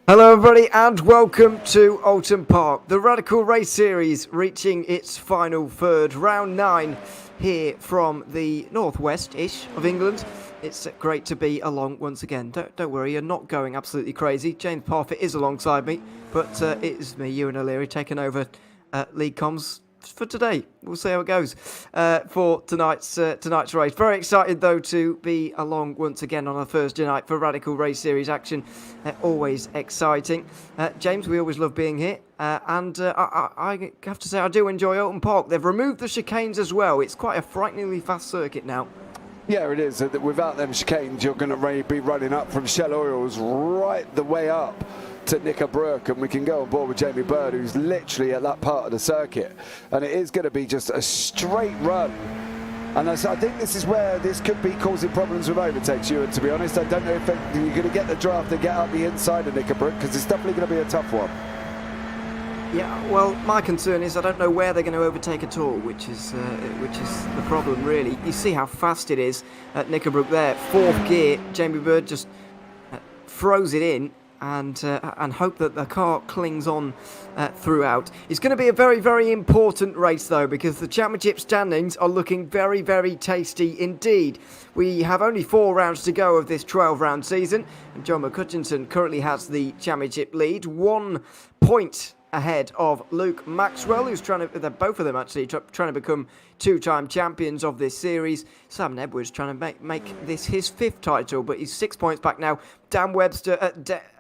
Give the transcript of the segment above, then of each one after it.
Hello everybody and welcome to Oulton Park. The Radical Race Series reaching its final third, round 9 here from the northwest-ish of England. It's great to be along once again. Don't worry, you're not going absolutely crazy. James Parfitt is alongside me, but it is me, Ewan O'Leary, taking over league comms for today. We'll see how it goes for tonight's race. Very excited though to be along once again on a Thursday night for Radical Race Series action. Always exciting. James, we always love being here, and I have to say I do enjoy Oulton Park. They've removed the chicanes as well. It's quite a frighteningly fast circuit now. Yeah, it is. Without them chicanes, you're going to be running up from Shell Oils right the way up to Knickerbrook, and we can go on board with Jamie Bird, who's literally at that part of the circuit. And it is going to be just a straight run. And I think this is where this could be causing problems with overtakes, Ewan, to be honest. I don't know if you're going to get the draft to get up the inside of Knickerbrook, because it's definitely going to be a tough one. Yeah, well, my concern is I don't know where they're going to overtake at all, which is the problem, really. You see how fast it is at Knickerbrook there. Fourth gear, Jamie Bird just throws it in and hope that the car clings on throughout. It's going to be a very, very important race, though, because the championship standings are looking very, very tasty indeed. We have only 4 rounds to go of this 12-round season, and John McCutcheon currently has the championship lead. 1 point ahead of Luke Maxwell, who's both of them actually trying to become 2-time champions of this series. Sam Edwards trying to make this his 5th title, but he's 6 points back now. Dan Webster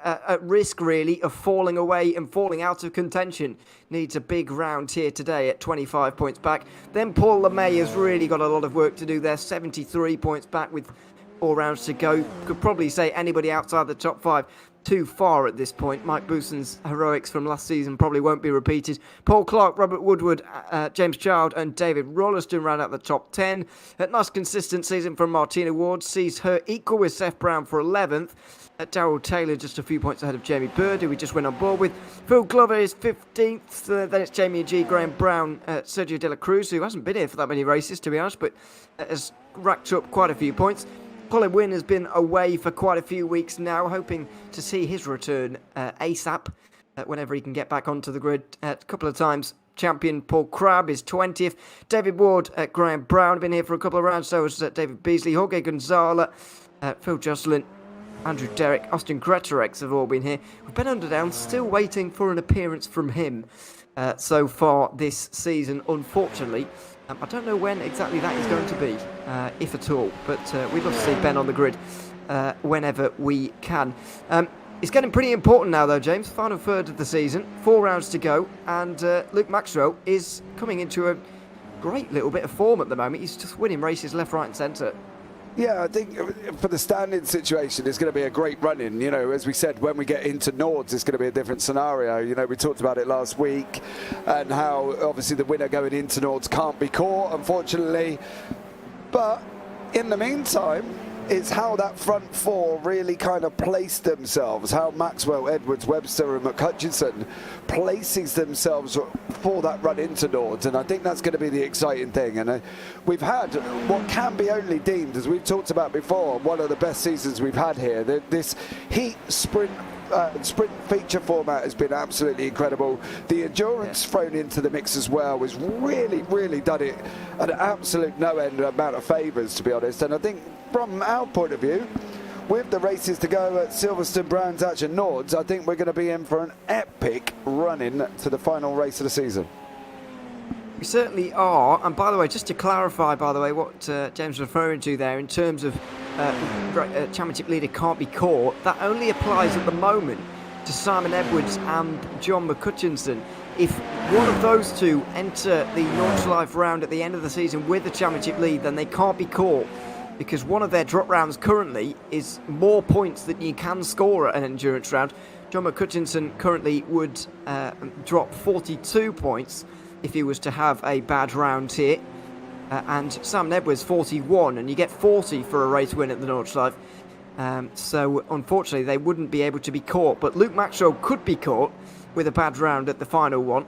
at risk, really, of falling away and falling out of contention. Needs a big round here today at 25 points back. Then Paul LeMay has really got a lot of work to do there, 73 points back with 4 rounds to go. Could probably say anybody outside the top 5 too far at this point. Mike Booson's heroics from last season probably won't be repeated. Paul Clark, Robert Woodward, James Child and David Rolliston round out the top 10. A nice consistent season from Martina Ward sees her equal with Seth Brown for 11th. Darryl Taylor just a few points ahead of Jamie Bird, who we just went on board with. Phil Glover is 15th. Then it's Jamie G, Graham Brown, Sergio De La Cruz, who hasn't been here for that many races, to be honest, but has racked up quite a few points. Colin Wynn has been away for quite a few weeks now, hoping to see his return ASAP whenever he can get back onto the grid. A couple of times champion Paul Crabb is 20th. David Ward, Graham Brown have been here for a couple of rounds, so has David Beasley, Jorge Gonzala, Phil Jocelyn, Andrew Derrick, Austin Greterex have all been here. With Ben Underdown still waiting for an appearance from him so far this season, unfortunately. I don't know when exactly that is going to be, if at all, but we'd love to see Ben on the grid whenever we can. It's getting pretty important now, though, James. Final third of the season, 4 rounds to go, and Luke Maxwell is coming into a great little bit of form at the moment. He's just winning races left, right and centre. Yeah, I think for the standing situation, it's going to be a great run-in. You know, as we said, when we get into Nords, it's going to be a different scenario. You know, we talked about it last week and how obviously the winner going into Nords can't be caught, unfortunately. But in the meantime, it's how that front 4 really kind of placed themselves, how Maxwell, Edwards, Webster and McCutcheon places themselves for that run into Nords, and I think that's going to be the exciting thing. And we've had what can be only deemed, as we've talked about before, one of the best seasons we've had here. This heat sprint feature format has been absolutely incredible. The endurance thrown into the mix as well has really done it an absolute no-end amount of favours, to be honest. And I think from our point of view, with the races to go at Silverstone, Brands Hatch and Nords, I think we're going to be in for an epic run-in to the final race of the season. We certainly are. And by the way, just to clarify, by the way, what James was referring to there in terms of championship leader can't be caught, that only applies at the moment to Simon Edwards and John McCutcheon. If one of those two enter the Nordschleife round at the end of the season with the championship lead, then they can't be caught, because one of their drop rounds currently is more points than you can score at an endurance round. John McCutcheon currently would drop 42 points if he was to have a bad round here. And Sam Edwards 41, and you get 40 for a race win at the Nordschleife. So unfortunately they wouldn't be able to be caught, but Luke Maxwell could be caught with a bad round at the final one.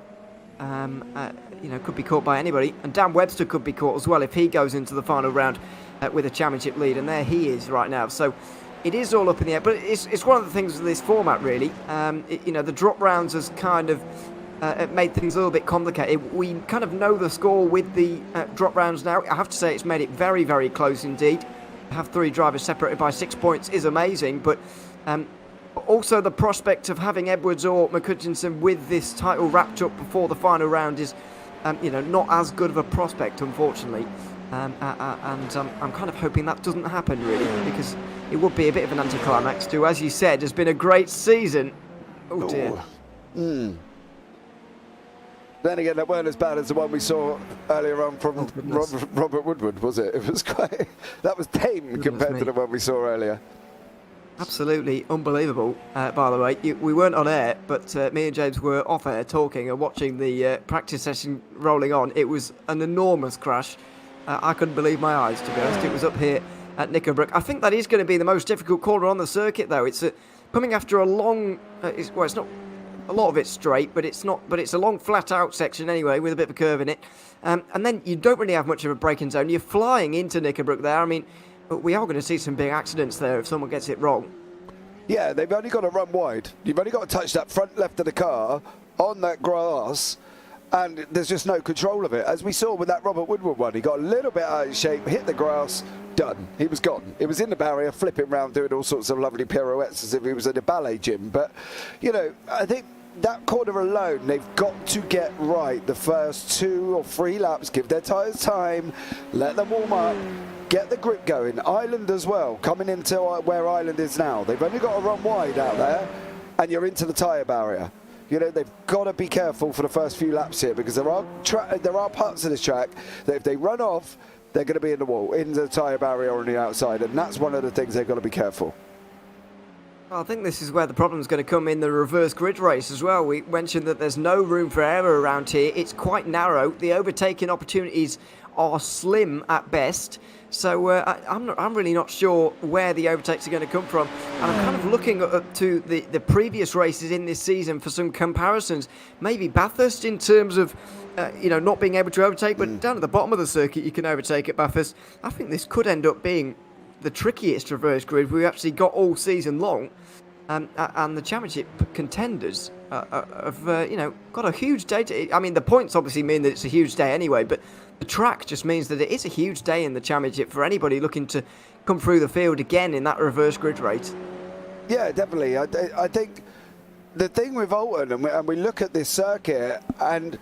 Could be caught by anybody, and Dan Webster could be caught as well if he goes into the final round with a championship lead, and there he is right now. So it is all up in the air. But it's one of the things with this format, really. The drop rounds has kind of made things a little bit complicated. We kind of know the score with the drop rounds now. I have to say it's made it very, very close indeed. To have 3 drivers separated by 6 points is amazing, but also the prospect of having Edwards or McCutcheon with this title wrapped up before the final round is not as good of a prospect, unfortunately. And I'm kind of hoping that doesn't happen, really, because it would be a bit of an anticlimax to, as you said, has been a great season. Oh dear. Then again, that weren't as bad as the one we saw earlier on from Robert Woodward, was it? It was quite... That was tame compared to the one we saw earlier. Absolutely unbelievable, by the way. We weren't on air, but me and James were off air talking and watching the practice session rolling on. It was an enormous crash. I couldn't believe my eyes, to be honest. It was up here at Knickerbrook. I think that is going to be the most difficult corner on the circuit, though. It's coming after a long... it's not... A lot of it's straight, but it's not. But it's a long, flat-out section anyway, with a bit of a curve in it. And then you don't really have much of a braking zone. You're flying into Knickerbrook there. I mean, we are going to see some big accidents there if someone gets it wrong. Yeah, they've only got to run wide. You've only got to touch that front left of the car on that grass, and there's just no control of it. As we saw with that Robert Woodward one, he got a little bit out of shape, hit the grass, done. He was gone. It was in the barrier, flipping around, doing all sorts of lovely pirouettes as if he was in a ballet gym. But, I think that corner alone, they've got to get right the first 2 or 3 laps, give their tyres time, let them warm up, get the grip going. Island as well, coming into where Island is now. They've only got to run wide out there, and you're into the tyre barrier. They've got to be careful for the first few laps here, because there are parts of this track that if they run off, they're going to be in the wall, in the tyre barrier or on the outside, and that's one of the things they've got to be careful. Well, I think this is where the problem's going to come in the reverse grid race as well. We mentioned that there's no room for error around here. It's quite narrow. The overtaking opportunities are slim at best. So I'm really not sure where the overtakes are going to come from. And I'm kind of looking up to the previous races in this season for some comparisons. Maybe Bathurst in terms of, not being able to overtake, but down at the bottom of the circuit you can overtake at Bathurst. I think this could end up being the trickiest reverse grid we've actually got all season long, and the championship contenders have got a huge day. The points obviously mean that it's a huge day anyway, but the track just means that it is a huge day in the championship for anybody looking to come through the field again in that reverse grid race. Yeah, definitely. I think the thing with Oulton, and we look at this circuit, and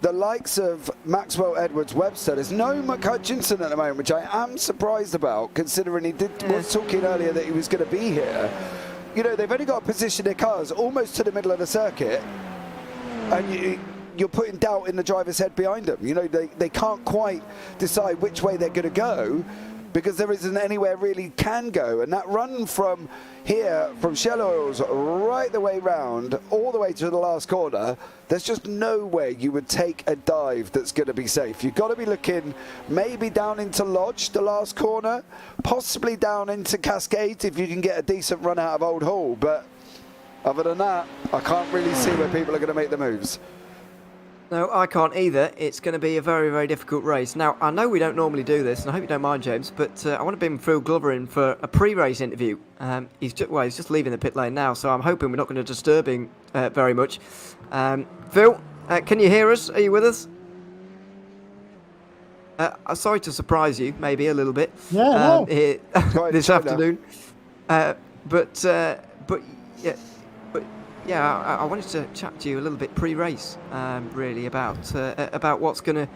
the likes of Maxwell, Edwards, Webster, there's no McCutcheon at the moment, which I am surprised about, considering he was talking earlier that he was going to be here. They've only got to position their cars almost to the middle of the circuit, and you're putting doubt in the driver's head behind them. They can't quite decide which way they're going to go, because there isn't anywhere really can go. And that run from here, from Shell Oils, right the way round, all the way to the last corner, there's just no way you would take a dive that's going to be safe. You've got to be looking maybe down into Lodge, the last corner, possibly down into Cascade if you can get a decent run out of Old Hall. But other than that, I can't really see where people are going to make the moves. No, I can't either. It's going to be a very, very difficult race. Now, I know we don't normally do this, and I hope you don't mind, James, but I want to bring Phil Glover in for a pre-race interview. He's just leaving the pit lane now, so I'm hoping we're not going to disturb him very much. Phil, can you hear us? Are you with us? Sorry to surprise you, maybe a little bit. Yeah, here, this afternoon. Yeah, I wanted to chat to you a little bit pre-race, really about what's going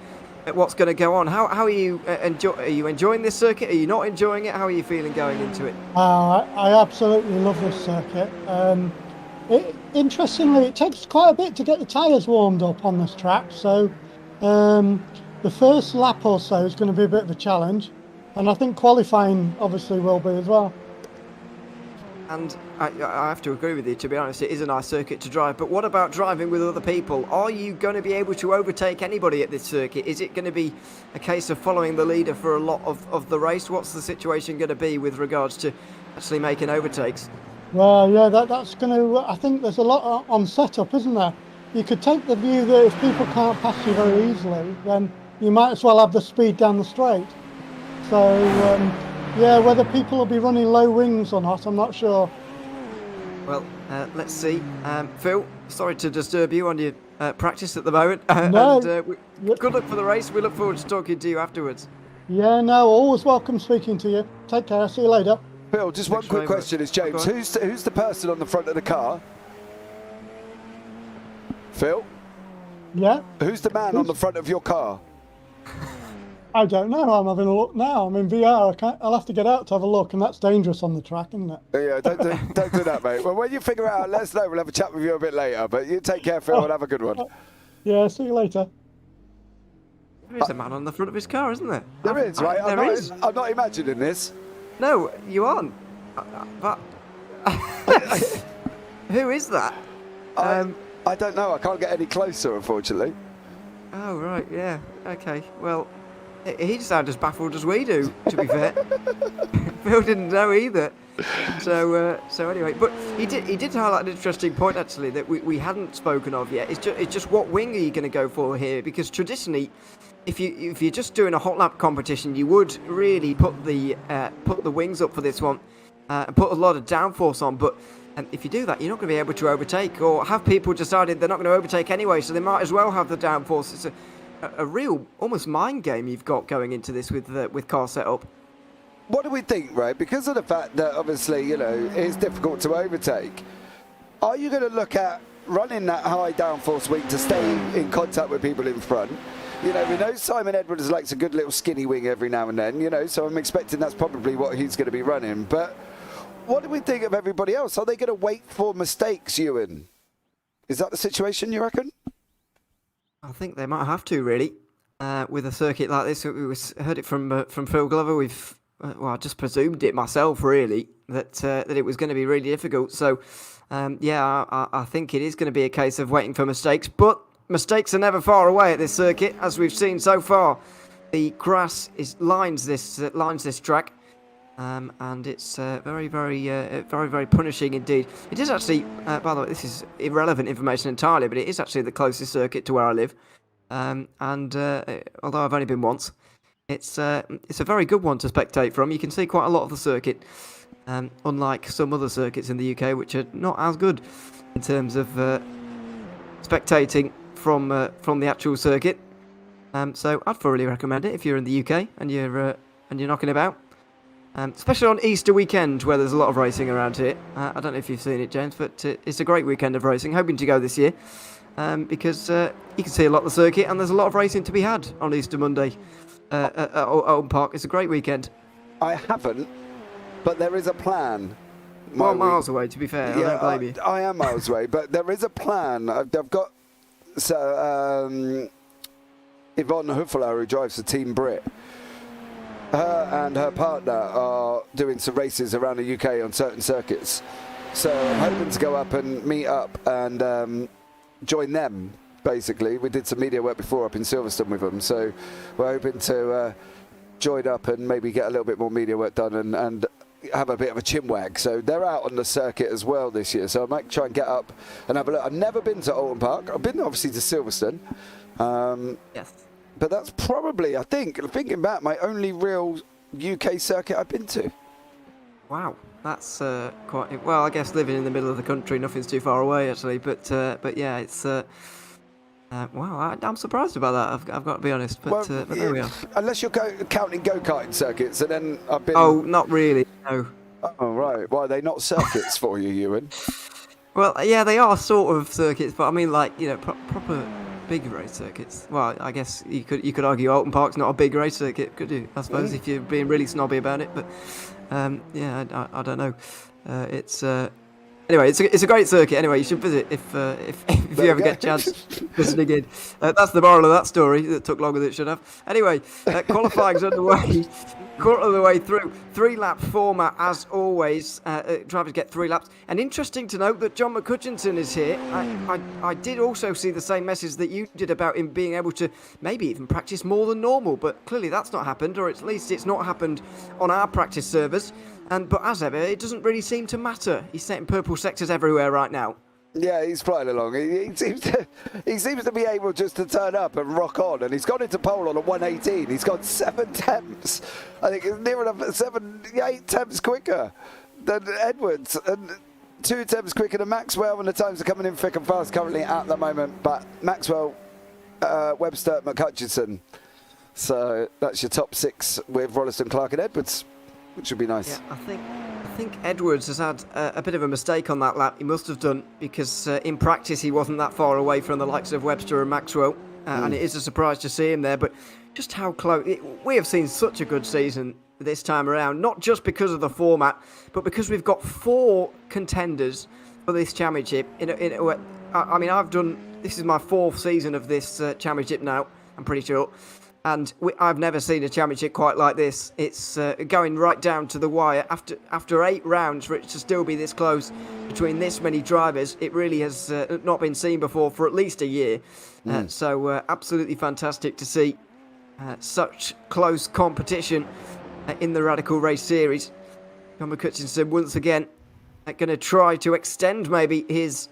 to go on. How are you are you enjoying this circuit? Are you not enjoying it? How are you feeling going into it? I absolutely love this circuit. Interestingly, it takes quite a bit to get the tyres warmed up on this track. So the first lap or so is going to be a bit of a challenge, and I think qualifying obviously will be as well. And I have to agree with you, to be honest, it is a nice circuit to drive. But what about driving with other people? Are you going to be able to overtake anybody at this circuit? Is it going to be a case of following the leader for a lot of the race? What's the situation going to be with regards to actually making overtakes? Well, yeah, that's going to... I think there's a lot on setup, isn't there? You could take the view that if people can't pass you very easily, then you might as well have the speed down the straight. So Yeah, whether people will be running low wings or not, I'm not sure. Well, let's see. Phil, sorry to disturb you on your practice at the moment. No. Good luck for the race. We look forward to talking to you afterwards. Yeah, no, always welcome speaking to you. Take care. See you later. Phil, just one quick question is, James, who's the person on the front of the car? Phil? Yeah? Who's the man on the front of your car? I don't know. I'm having a look now. I'm in VR. I'll have to get out to have a look, and that's dangerous on the track, isn't it? Yeah, don't do that, mate. Well, when you figure it out, let us know. We'll have a chat with you a bit later. But you take care, Phil, and have a good one. Yeah, see you later. There is a man on the front of his car, isn't there? There is, right? There I'm not imagining this. No, you aren't. But who is that? I don't know. I can't get any closer, unfortunately. Oh, right, yeah. Okay, well, he sounds as baffled as we do, to be fair. Phil didn't know either. So anyway, but he did highlight an interesting point, actually, that we hadn't spoken of yet. It's just what wing are you going to go for here? Because traditionally, if you're just doing a hot lap competition, you would really put the wings up for this one and put a lot of downforce on. But if you do that, you're not going to be able to overtake, or have people decided they're not going to overtake anyway, so they might as well have the downforce. It's a real, almost mind game you've got going into this with car setup. What do we think, right? Because of the fact that obviously, it's difficult to overtake, are you going to look at running that high downforce wing to stay in contact with people in front? We know Simon Edwards likes a good little skinny wing every now and then, so I'm expecting that's probably what he's going to be running. But what do we think of everybody else? Are they going to wait for mistakes, Ewan? Is that the situation, you reckon? I think they might have to, really, with a circuit like this. We heard it from Phil Glover. I just presumed it myself, really, that it was going to be really difficult. So, I think it is going to be a case of waiting for mistakes. But mistakes are never far away at this circuit, as we've seen so far. The grass lines this track, and it's very, very punishing indeed. It is actually, by the way, this is irrelevant information entirely, but it is actually the closest circuit to where I live. Although I've only been once, it's a very good one to spectate from. You can see quite a lot of the circuit, unlike some other circuits in the UK, which are not as good in terms of spectating from the actual circuit. So I'd thoroughly recommend it if you're in the UK and you're knocking about. Especially on Easter weekend, where there's a lot of racing around here. I don't know if you've seen it, James, but it's a great weekend of racing. Hoping to go this year, because you can see a lot of the circuit, and there's a lot of racing to be had on Easter Monday at Oulton Park. It's a great weekend. I haven't, but there is a plan. Well, miles away, to be fair. Yeah, I don't blame you. I am miles away, but there is a plan. I've got Yvonne Huffler, who drives the Team Brit. Her and her partner are doing some races around the UK on certain circuits. So I'm hoping to go up and meet up and join them, basically. We did some media work before up in Silverstone with them. So we're hoping to join up and maybe get a little bit more media work done and have a bit of a chinwag. So they're out on the circuit as well this year. So I might try and get up and have a look. I've never been to Oulton Park. I've been obviously to Silverstone. Yes. But that's probably, I think, thinking back, my only real UK circuit I've been to. Wow, that's quite... Well, I guess living in the middle of the country, nothing's too far away, actually. But yeah, it's... wow, I'm surprised about that, I've got to be honest. But there we are. Unless you're counting go-karting circuits, and then I've been... Oh, not really, no. Oh, right. Why are they not circuits for you, Ewan? Well, yeah, they are sort of circuits, but I mean, like, proper... big race circuits. Well, I guess you could argue Oulton Park's not a big race circuit, could you? I suppose if you're being really snobby about it. But yeah, I don't know. It's anyway, it's a great circuit. Anyway, you should visit if you ever get a chance listening in. That's the moral of that story. That took longer than it should have. Anyway, qualifying's underway. Quarter of the way through, 3-lap format as always. Drivers get 3 laps. And interesting to note that John McCutcheon is here. I did also see the same message that you did about him being able to maybe even practice more than normal, but clearly that's not happened, or at least it's not happened on our practice servers. But as ever, it doesn't really seem to matter. He's setting purple sectors everywhere right now. Yeah, he's flying along. He seems to be able just to turn up and rock on, and he's gone into pole on a 118. He's got 7 tenths. I think it's near enough 8 tenths quicker than Edwards, and 2 tenths quicker than Maxwell, and the times are coming in thick and fast currently at the moment. But Maxwell, Webster, McHutchison. So that's your top 6 with Rolleston, Clark and Edwards, which would be nice. Yeah, I think Edwards has had a bit of a mistake on that lap. He must have done, because in practice he wasn't that far away from the likes of Webster and Maxwell. And it is a surprise to see him there. But just how close... We have seen such a good season this time around, not just because of the format, but because we've got 4 contenders for this championship. I mean, this is my 4th season of this championship now, I'm pretty sure. And I've never seen a championship quite like this. It's going right down to the wire. After 8 rounds, for it to still be this close between this many drivers, it really has not been seen before for at least a year. So absolutely fantastic to see such close competition in the Radical Race Series. John McHutchison once again going to try to extend maybe his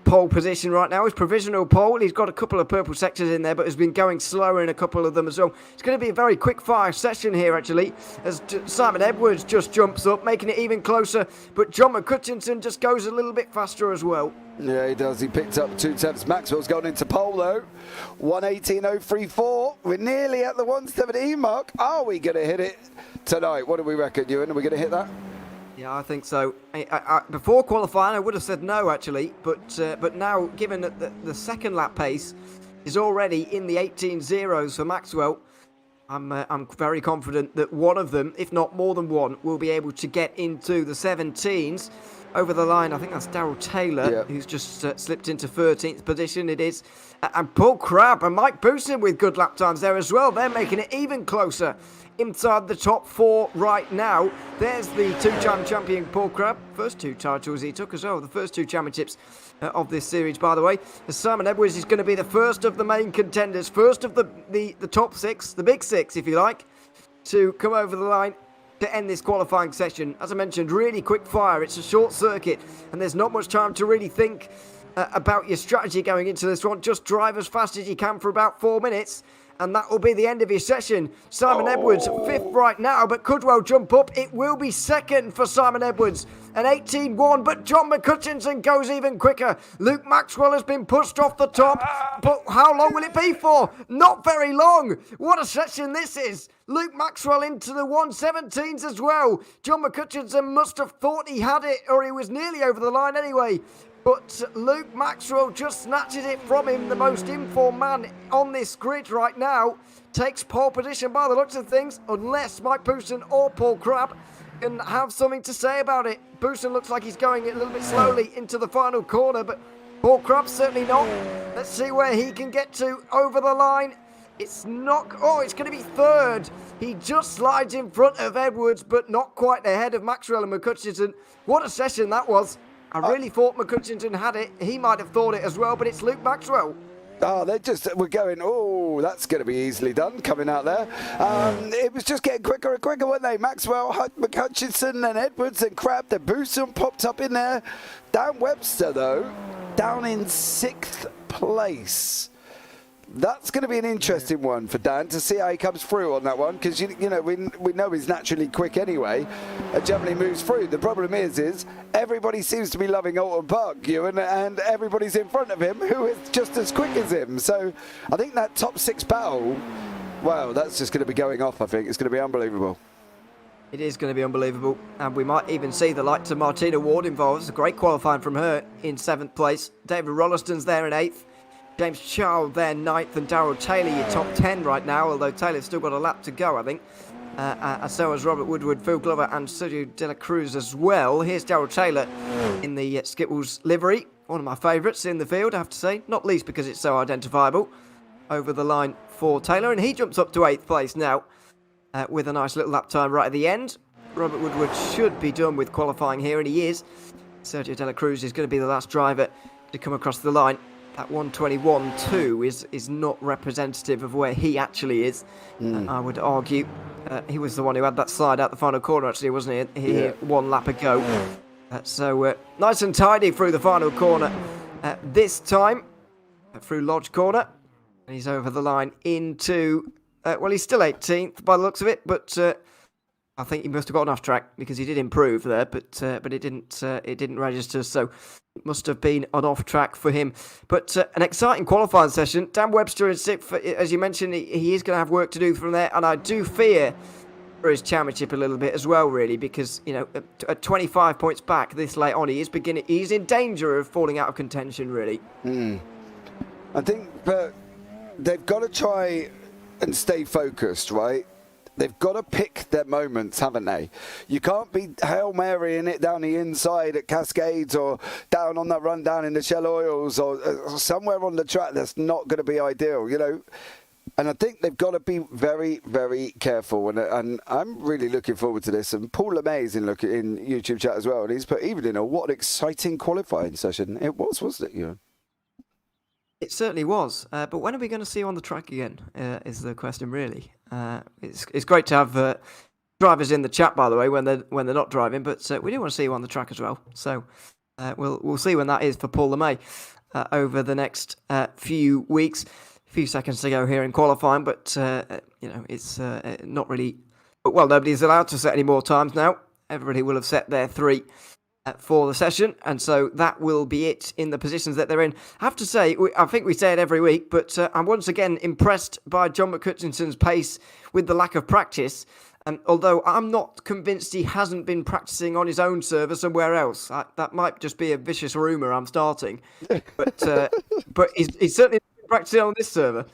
pole position right now. His provisional pole, he's got a couple of purple sectors in there, but has been going slower in a couple of them as well. It's going to be a very quick fire session here actually, as Simon Edwards just jumps up, making it even closer, but John McHutchison just goes a little bit faster as well. Yeah, he does. He picked up 2 tenths. Maxwell's gone into pole though. 118.034. We're nearly at the 117 mark. Are we going to hit it tonight? What do we reckon, Ewan? Are we going to hit that? Yeah, I think so. Before qualifying, I would have said no, actually. But now, given that the second lap pace is already in the 18 zeros for Maxwell, I'm very confident that one of them, if not more than one, will be able to get into the 17s over the line. I think that's Darrell Taylor, who's just slipped into 13th position. It is. And Paul Crabb and Mike Booston with good lap times there as well. They're making it even closer inside the top 4 right now. There's the 2-time champion Paul Crabb. First 2 titles he took as well. The first 2 championships of this series, by the way. As Simon Edwards is going to be the first of the main contenders, first of the top 6, the big 6 if you like, to come over the line to end this qualifying session. As I mentioned, really quick fire. It's a short circuit and there's not much time to really think about your strategy going into this one. Just drive as fast as you can for about 4 minutes, and that will be the end of his session. Simon Edwards, 5th right now, but could well jump up. It will be 2nd for Simon Edwards, an 18-1, but John McHutchison goes even quicker. Luke Maxwell has been pushed off the top, but how long will it be for? Not very long. What a session this is. Luke Maxwell into the 117s as well. John McHutchison must have thought he had it, or he was nearly over the line anyway. But Luke Maxwell just snatches it from him. The most informed man on this grid right now takes pole position by the looks of things, unless Mike Booston or Paul Crabb can have something to say about it. Booston looks like he's going a little bit slowly into the final corner, but Paul Crabb certainly not. Let's see where he can get to over the line. It's not... Oh, it's going to be 3rd. He just slides in front of Edwards, but not quite ahead of Maxwell and McHutchison. What a session that was. I really thought McHutchison had it. He might have thought it as well, but it's Luke Maxwell. Oh, we're going, oh, that's going to be easily done coming out there. It was just getting quicker and quicker, weren't they? Maxwell, McHutchison and Edwards and Crabb. The Booston popped up in there. Dan Webster, though, down in 6th place. That's going to be an interesting one for Dan to see how he comes through on that one, because you know we know he's naturally quick anyway and generally moves through. The problem is everybody seems to be loving Oulton Park, Ewan, and everybody's in front of him who is just as quick as him. So I think that top 6 battle, wow, that's just going to be going off. I think it's going to be unbelievable. It is going to be unbelievable, and we might even see the likes of Martina Ward involved. It's a great qualifying from her in 7th place. David Rolleston's there in 8th. James Charles there 9th, and Darrell Taylor your top 10 right now, although Taylor's still got a lap to go, I think. So has Robert Woodward, Phil Glover and Sergio De La Cruz as well. Here's Darrell Taylor in the Skipples livery. One of my favourites in the field, I have to say. Not least because it's so identifiable. Over the line for Taylor, and he jumps up to 8th place now with a nice little lap time right at the end. Robert Woodward should be done with qualifying here, and he is. Sergio De La Cruz is going to be the last driver to come across the line. That 121.2 is not representative of where he actually is, I would argue. He was the one who had that slide out the final corner, actually, wasn't he? He 1 lap ago. So nice and tidy through the final corner this time, through Lodge Corner. And he's over the line into, well, he's still 18th by the looks of it, but I think he must have gotten off track because he did improve there, but it didn't register, so it must have been an off track for him. But an exciting qualifying session. Dan Webster in sixth, as you mentioned, he is going to have work to do from there, and I do fear for his championship a little bit as well, really, because at 25 points back this late on, he's in danger of falling out of contention, really. I think, but they've got to try and stay focused, right? They've got to pick their moments, haven't they? You can't be Hail Marying it down the inside at Cascades or down on that run down in the Shell Oils or somewhere on the track. That's not going to be ideal, And I think they've got to be very, very careful. And I'm really looking forward to this. And Paul LeMay is in YouTube chat as well. And he's put even in what an exciting qualifying session it was, wasn't it, Ewan? It certainly was. But when are we going to see you on the track again, is the question, really. It's great to have drivers in the chat, by the way, when they're not driving. But we do want to see you on the track as well. So we'll see when that is for Paul LeMay over the next few weeks. A few seconds to go here in qualifying, but it's not really. Well, nobody's allowed to set any more times now. Everybody will have set their 3 for the session, and so that will be it in the positions that they're in. I have to say, I think we say it every week, but I'm once again impressed by John McCutcheon's pace with the lack of practice. And although I'm not convinced he hasn't been practicing on his own server somewhere else, that might just be a vicious rumour I'm starting. But he's certainly practicing on this server.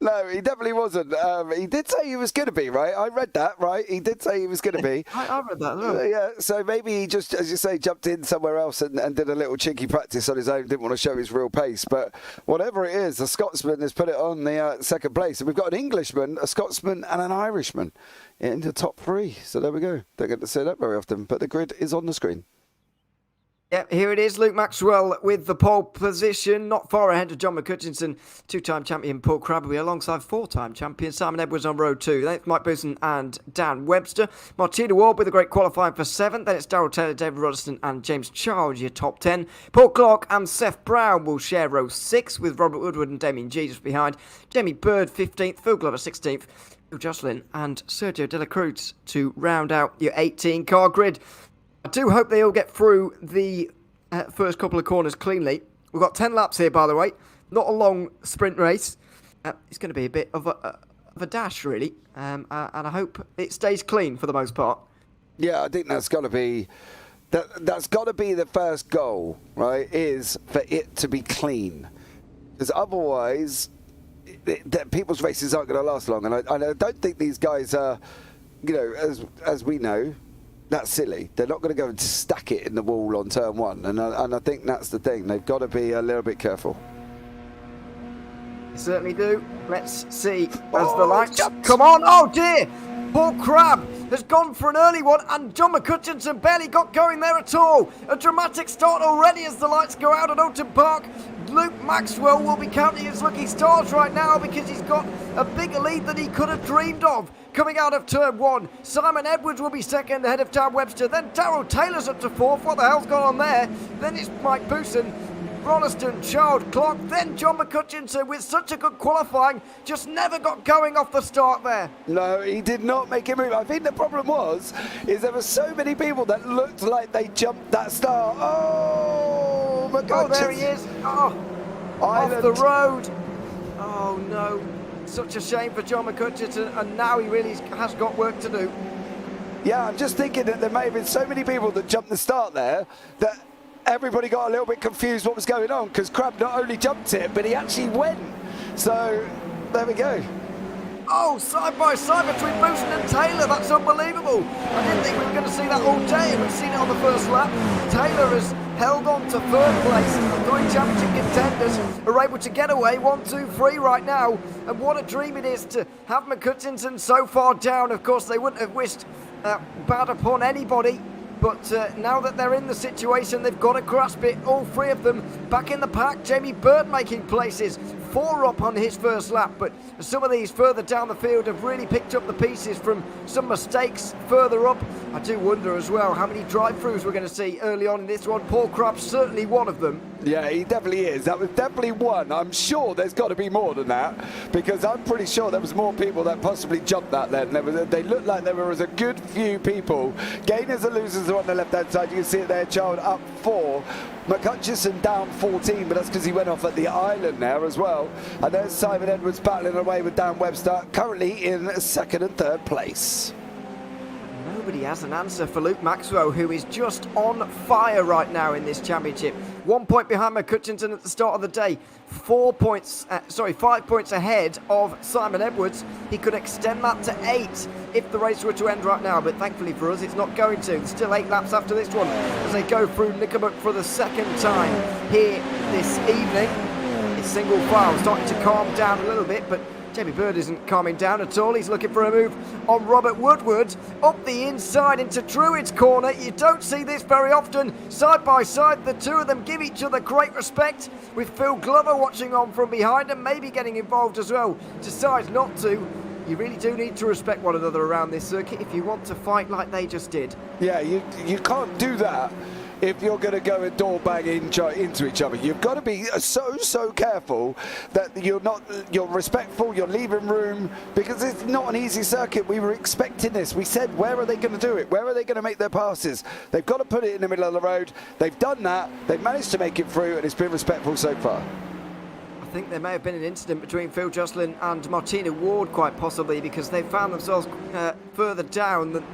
No, he definitely wasn't. He did say he was going to be, right? I read that, right? He did say he was going to be. I read that as well. Yeah, so maybe he just, as you say, jumped in somewhere else and did a little cheeky practice on his own, didn't want to show his real pace. But whatever it is, the Scotsman has put it on the second place. And we've got an Englishman, a Scotsman and an Irishman in the top 3. So there we go. Don't get to say that very often, but the grid is on the screen. Yeah, here it is, Luke Maxwell with the pole position, not far ahead of John McCutcheon, 2-time champion Paul Crabtree alongside 4-time champion Simon Edwards on row 2. Then it's Mike Booson and Dan Webster. Martina Ward with a great qualifying for 7th. Then it's Darrell Taylor, David Roddeston and James Charles, your top 10. Paul Clark and Seth Brown will share row 6 with Robert Woodward and Damien G just behind. Jamie Bird 15th, Phil Glover 16th, Phil Jocelyn and Sergio De La Cruz to round out your 18-car grid. I do hope they all get through the first couple of corners cleanly. We've got 10 laps here, by the way. Not a long sprint race. It's going to be a bit of a dash, really. And I hope it stays clean for the most part. Yeah, I think that's got to be that's got to be the first goal, right? Is for it to be clean, because otherwise, people's races aren't going to last long. And I don't think these guys are, as we know. That's silly. They're not going to go and stack it in the wall on turn 1. And I think that's the thing. They've got to be a little bit careful. They certainly do. Let's see as the lights come on. Oh, dear. Paul Crabb has gone for an early one, and John McCutcheon barely got going there at all. A dramatic start already as the lights go out at Oulton Park. Luke Maxwell will be counting his lucky stars right now because he's got a bigger lead than he could have dreamed of. Coming out of turn 1, Simon Edwards will be second ahead of Dan Webster. Then Darrell Taylor's up to 4th. What the hell's gone on there? Then it's Mike Booson, Rolleston, Charles Clark, then John McCutcheon with such a good qualifying, just never got going off the start there. No, he did not make a move. I think the problem is there were so many people that looked like they jumped that start. Oh, McCutcheon. Oh, there he is. Oh, off the road. Oh, no. Such a shame for John McCutcheon, and now he really has got work to do. Yeah, I'm just thinking that there may have been so many people that jumped the start there that everybody got a little bit confused what was going on, because Crabb not only jumped it, but he actually went. So, there we go. Oh, side by side between Booson and Taylor. That's unbelievable. I didn't think we were going to see that all day, and we've seen it on the first lap. Taylor has held on to 3rd place. The 3 championship contenders are able to get away 1, 2, 3 right now. And what a dream it is to have McCutcheon so far down. Of course, they wouldn't have wished bad upon anybody. but now that they're in the situation, they've got to grasp it. All three of them back in the pack. Jamie Bird making places, 4 up on his first lap, but some of these further down the field have really picked up the pieces from some mistakes further up. I do wonder as well how many drive-throughs we're going to see early on in this one. Paul Crabb's certainly one of them. Yeah, he definitely is. That was definitely one. I'm sure there's got to be more than that, because I'm pretty sure there was more people that possibly jumped that then. They looked like there was a good few people. Gainers and losers are on the left-hand side. You can see it there, Child up 4. McCutcheon down 14, but that's because he went off at the island there as well. And there's Simon Edwards battling away with Dan Webster, currently in 2nd and 3rd place. Nobody has an answer for Luke Maxwell, who is just on fire right now in this championship. 1 point behind McCutcheon at the start of the day. 5 points ahead of Simon Edwards. He could extend that to 8 if the race were to end right now, but thankfully for us, it's not going to. There's still 8 laps after this one as they go through Knickerbock for the 2nd time here this evening. It's single file, starting to calm down a little bit, but Jamie Bird isn't calming down at all. He's looking for a move on Robert Woodward up the inside into Druid's corner. You don't see this very often. Side by side, the two of them give each other great respect, with Phil Glover watching on from behind and maybe getting involved as well. Decides not to. You really do need to respect one another around this circuit if you want to fight like they just did. Yeah, you can't do that if you're going to go and door bang into each other. You've got to be so careful that you're respectful, you're leaving room, because it's not an easy circuit. We were expecting this. We said, where are they going to do it? Where are they going to make their passes? They've got to put it in the middle of the road. They've done that. They've managed to make it through, and it's been respectful so far. I think there may have been an incident between Phil Jocelyn and Martina Ward, quite possibly, because they found themselves further down than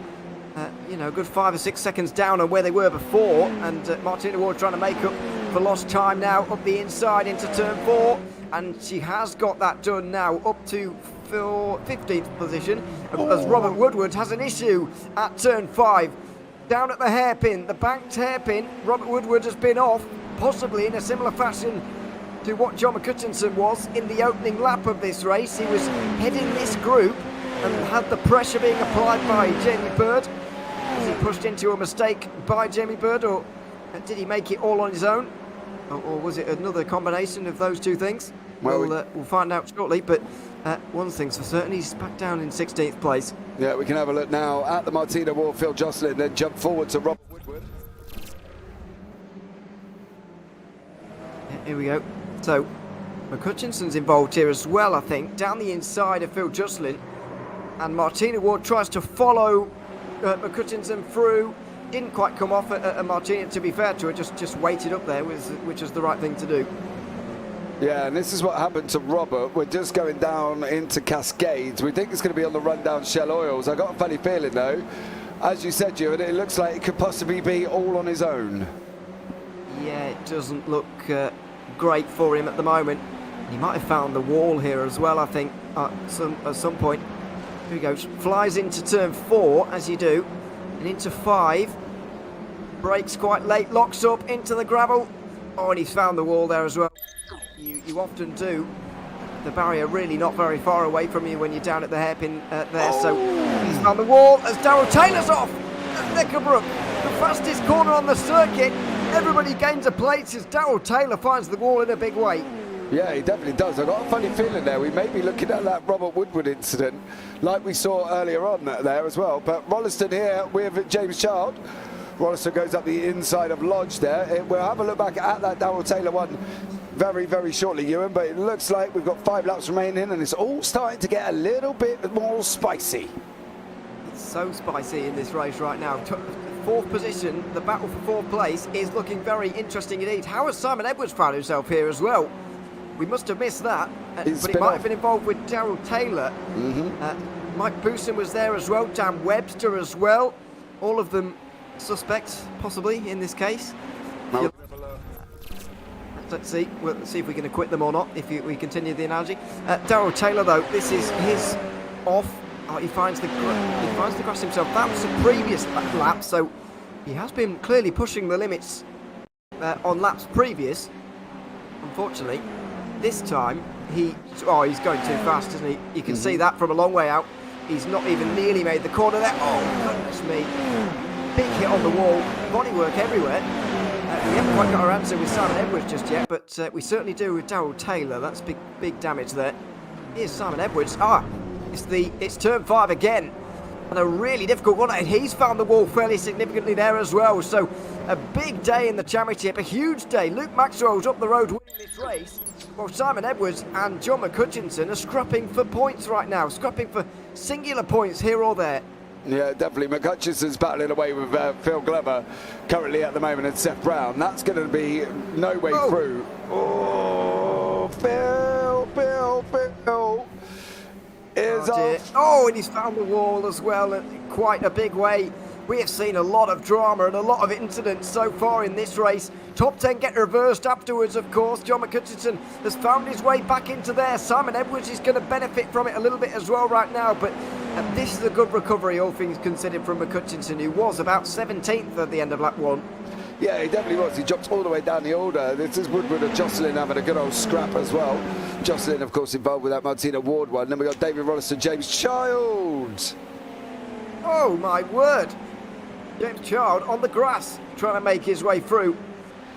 a good 5 or 6 seconds down on where they were before, and Martina Ward trying to make up for lost time now up the inside into turn 4, and she has got that done now up to 15th position, as Robert Woodward has an issue at turn 5. Down at the hairpin, the banked hairpin, Robert Woodward has been off, possibly in a similar fashion to what John McCutcheon was in the opening lap of this race. He was heading this group and had the pressure being applied by Jamie Bird. Was he pushed into a mistake by Jamie Bird, or did he make it all on his own? Or was it another combination of those two things? Well, we'll find out shortly, but one thing's for certain, he's back down in 16th place. Yeah, we can have a look now at the Martina Ward, Phil Jocelyn, then jump forward to Robert Woodward. Here we go. So, McCutcheon's involved here as well, I think, down the inside of Phil Jocelyn. And Martina Ward tries to follow McCutcheon through. Didn't quite come off at Martina, to be fair to her, just waited up there, which is the right thing to do. Yeah, and this is what happened to Robert. We're just going down into Cascades. We think it's going to be on the run down Shell Oils. I got a funny feeling, though. As you said, Ewan, it looks like it could possibly be all on his own. Yeah, it doesn't look great for him at the moment. He might have found the wall here as well, I think, at some point. Here he goes, flies into turn 4, as you do, and into 5. Brakes quite late, locks up into the gravel. Oh, and he's found the wall there as well. You often do. The barrier really not very far away from you when you're down at the hairpin there. So he's found the wall as Darrell Taylor's off at Knickerbock. The fastest corner on the circuit. Everybody gains a place as Darrell Taylor finds the wall in a big way. Yeah, he definitely does. I've got a funny feeling there. We may be looking at that Robert Woodward incident like we saw earlier on there as well. But Rolleston here with James Child. Rolleston goes up the inside of Lodge there. We'll have a look back at that Darrell Taylor one very shortly, Ewan, but it looks like we've got 5 laps remaining and it's all starting to get a little bit more spicy. It's so spicy in this race right now. 4th position, the battle for 4th place is looking very interesting indeed. How has Simon Edwards found himself here as well? We must have missed that, but it might have been involved with Darrell Taylor. Mike Booson was there as well, Dan Webster as well. All of them suspects, possibly, in this case. Let's see if we can acquit them or not, if we continue the analogy. Darrell Taylor, though, this is his off. He finds the grass himself. That was the previous lap, so he has been clearly pushing the limits on laps previous. Unfortunately, this time he's going too fast, isn't he? You can see that from a long way out. He's not even nearly made the corner there. Oh, goodness me. big hit on the wall, bodywork everywhere. We haven't quite got our answer with Simon Edwards just yet, but we certainly do with Darryl Taylor. That's big damage there. Here's Simon Edwards. It's turn 5 again. And a really difficult one, and he's found the wall fairly significantly there as well. So a big day in the championship, a huge day. Luke Maxwell's up the road winning this race, while Simon Edwards and John McHutchinson are scrapping for points right now, scrapping for singular points here or there. Yeah, definitely. McHutchinson's battling away with Phil Glover currently at the moment, and Seth Brown. That's going to be no way through. Oh, Phil is off. Oh, and he's found the wall as well in quite a big way. We have seen a lot of drama and a lot of incidents so far in this race. Top 10 get reversed afterwards, of course. John McHutchinson has found his way back into there. Simon Edwards is going to benefit from it a little bit as well right now, but this is a good recovery, all things considered, from McHutchinson, who was about 17th at the end of lap 1. Yeah, he definitely was. He dropped all the way down the order. This is Woodward and Jocelyn having a good old scrap as well. Jocelyn, of course, involved with that Martina Ward one. Then we got David Rolliston, James Child. Oh, my word. James Child on the grass, trying to make his way through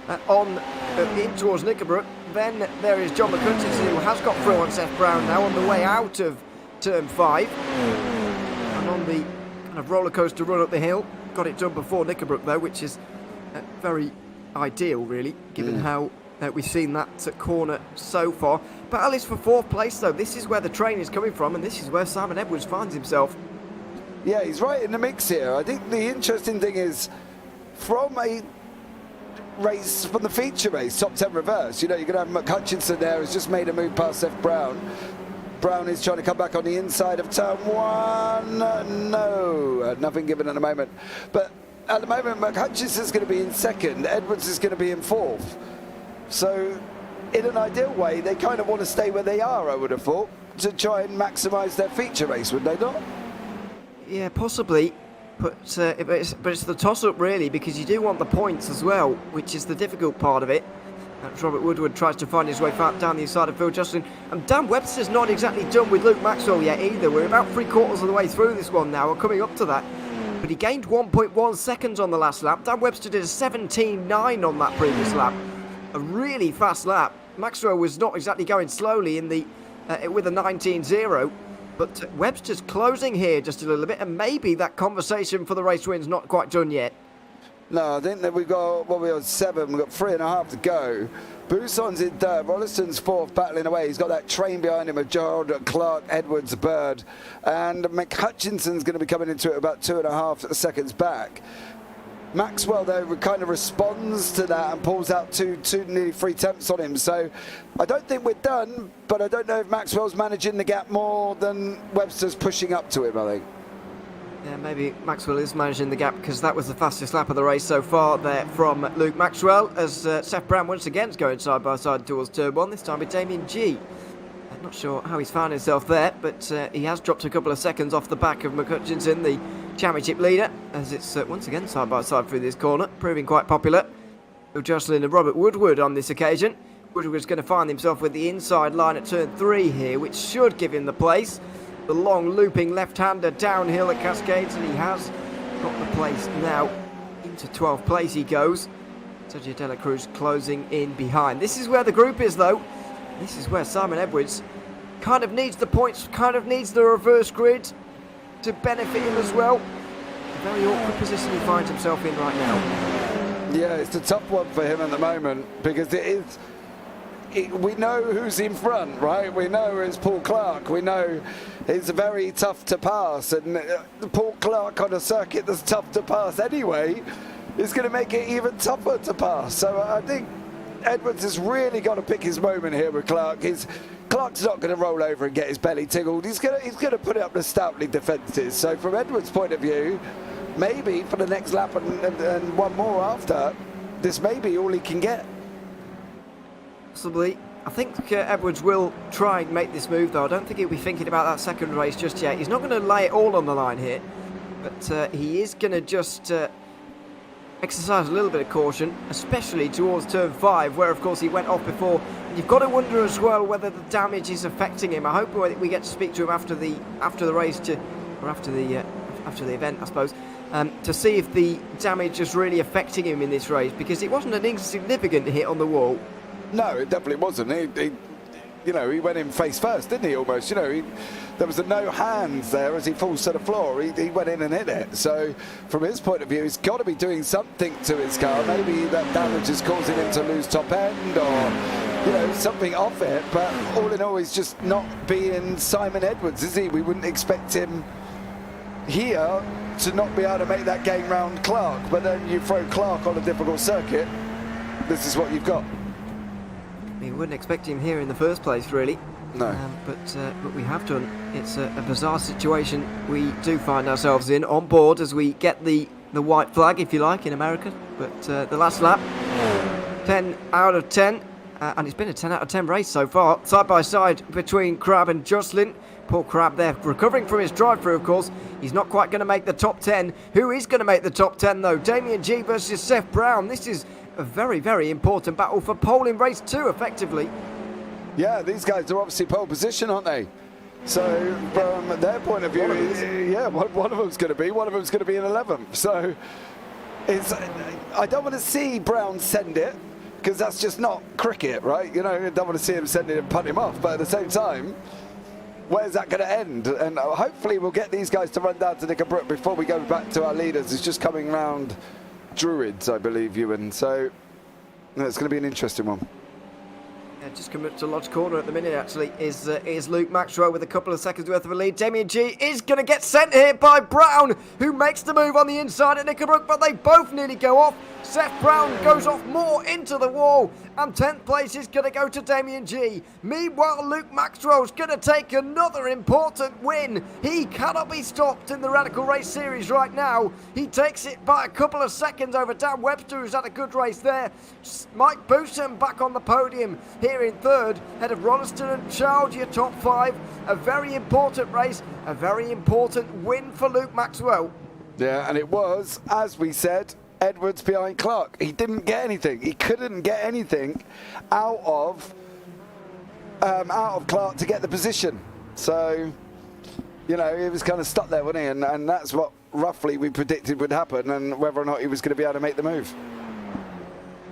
in towards Knickerbrook. Then there is John McHutchinson, who has got through on Seth Brown now on the way out of turn 5. And on the kind of roller coaster run up the hill. Got it done before Knickerbrook, though, which is very ideal, really, given how we've seen that corner so far. Battle is for 4th place, though. This is where the train is coming from, and this is where Simon Edwards finds himself. Yeah, he's right in the mix here. I think the interesting thing is, from a race, from the feature race, top 10 reverse, you know, you're going to have McHutchinson there, who's just made a move past Seth Brown. Brown is trying to come back on the inside of turn 1. No, nothing given at the moment. But at the moment, McHutchinson's going to be in 2nd, Edwards is going to be in 4th. So, in an ideal way, they kind of want to stay where they are, I would have thought, to try and maximise their feature race, would they not? Yeah, possibly, but it's the toss-up, really, because you do want the points as well, which is the difficult part of it. As Robert Woodward tries to find his way down the inside of Phil Jocelyn. And Dan Webster's not exactly done with Luke Maxwell yet either. We're about 3/4 of the way through this one now. We're coming up to that. But he gained 1.1 seconds on the last lap. Dan Webster did a 17.9 on that previous lap. A really fast lap. Maxwell was not exactly going slowly in the with a 19.0. But Webster's closing here just a little bit. And maybe that conversation for the race win's not quite done yet. No, I think that we've got, well, we got 7, we've got 3.5 to go. Busson's in third, Rolliston's 4th, battling away. He's got that train behind him of Gerald, Clark, Edwards, Bird. And McHutchinson's going to be coming into it about 2.5 seconds back. Maxwell, though, kind of responds to that and pulls out two nearly 3 tenths on him. So I don't think we're done, but I don't know if Maxwell's managing the gap more than Webster's pushing up to him, I think. Yeah, maybe Maxwell is managing the gap, because that was the fastest lap of the race so far there from Luke Maxwell, as Seth Brown once again is going side by side towards turn 1, this time with Damien G. I'm not sure how he's found himself there, but he has dropped a couple of seconds off the back of McHutchinson, the championship leader, as it's once again side by side through this corner, proving quite popular. Phil Jocelyn and Robert Woodward on this occasion. Woodward's going to find himself with the inside line at turn 3 here, which should give him the place. The long looping left-hander downhill at Cascades, and he has got the place now. Into 12th place he goes. Sergio De La Cruz closing in behind. This is where the group is, though. This is where Simon Edwards kind of needs the points, kind of needs the reverse grid to benefit him as well. A very awkward position he finds himself in right now. Yeah, it's a tough one for him at the moment, because we know who's in front, right? We know it's Paul Clark. We know it's very tough to pass, and Paul Clark on a circuit that's tough to pass anyway is going to make it even tougher to pass. So I think Edwards has really got to pick his moment here with Clark. Clark's not going to roll over and get his belly tickled. He's going to put it up the stoutly defences. So from Edwards' point of view, maybe for the next lap and one more after, this may be all he can get. Possibly. I think Edwards will try and make this move, though. I don't think he'll be thinking about that second race just yet. He's not going to lay it all on the line here, but he is going to just exercise a little bit of caution, especially towards turn 5, where of course he went off before. And you've got to wonder as well whether the damage is affecting him. I hope we get to speak to him after the race, or after the event, I suppose. to see if the damage is really affecting him in this race, because it wasn't an insignificant hit on the wall. No, it definitely wasn't. He went in face first, didn't he, almost? There was no hands there as he falls to the floor. He went in and hit it. So from his point of view, he's got to be doing something to his car. Maybe that damage is causing him to lose top end, or something off it. But all in all, he's just not being Simon Edwards, is he? We wouldn't expect him here to not be able to make that game round Clark. But then you throw Clark on a difficult circuit, this is what you've got. We wouldn't expect him here in the first place, really. No. But we have done. It's a bizarre situation we do find ourselves in on board as we get the white flag, if you like, in America. But the last lap, 10 out of 10. And it's been a 10 out of 10 race so far. Side by side between Crab and Jocelyn. Poor Crab there, recovering from his drive-through, of course. He's not quite going to make the top 10. Who is going to make the top 10, though? Damien G versus Seth Brown. This is a very, very important battle for pole in race 2, effectively. Yeah, these guys are obviously pole position, aren't they? So from their point of view, one of them's going to be, one of them's going to be in 11th. So I don't want to see Brown send it, because that's just not cricket, right? I don't want to see him send it and punt him off. But at the same time, where's that going to end? And hopefully we'll get these guys to run down to Knickerbrook before we go back to our leaders. It's just coming round Druids, I believe, Ewan. So it's going to be an interesting one. Just coming up to Lodge Corner at the minute, actually, is Luke Maxwell with a couple of seconds worth of a lead. Damien G is going to get sent here by Brown, who makes the move on the inside at Knickerbrook, but they both nearly go off. Seth Brown goes off more into the wall, and 10th place is going to go to Damien G. Meanwhile, Luke Maxwell's going to take another important win. He cannot be stopped in the Radical Race Series right now. He takes it by a couple of seconds over Dan Webster, who's had a good race there. Mike Booson back on the podium here in third, ahead of Roniston and Child, your top 5. A very important race, a very important win for Luke Maxwell. Yeah, and it was, as we said, Edwards behind Clark. He didn't get anything. He couldn't get anything out of Clark to get the position. So, he was kind of stuck there, wasn't he? And that's what roughly we predicted would happen, and whether or not he was going to be able to make the move.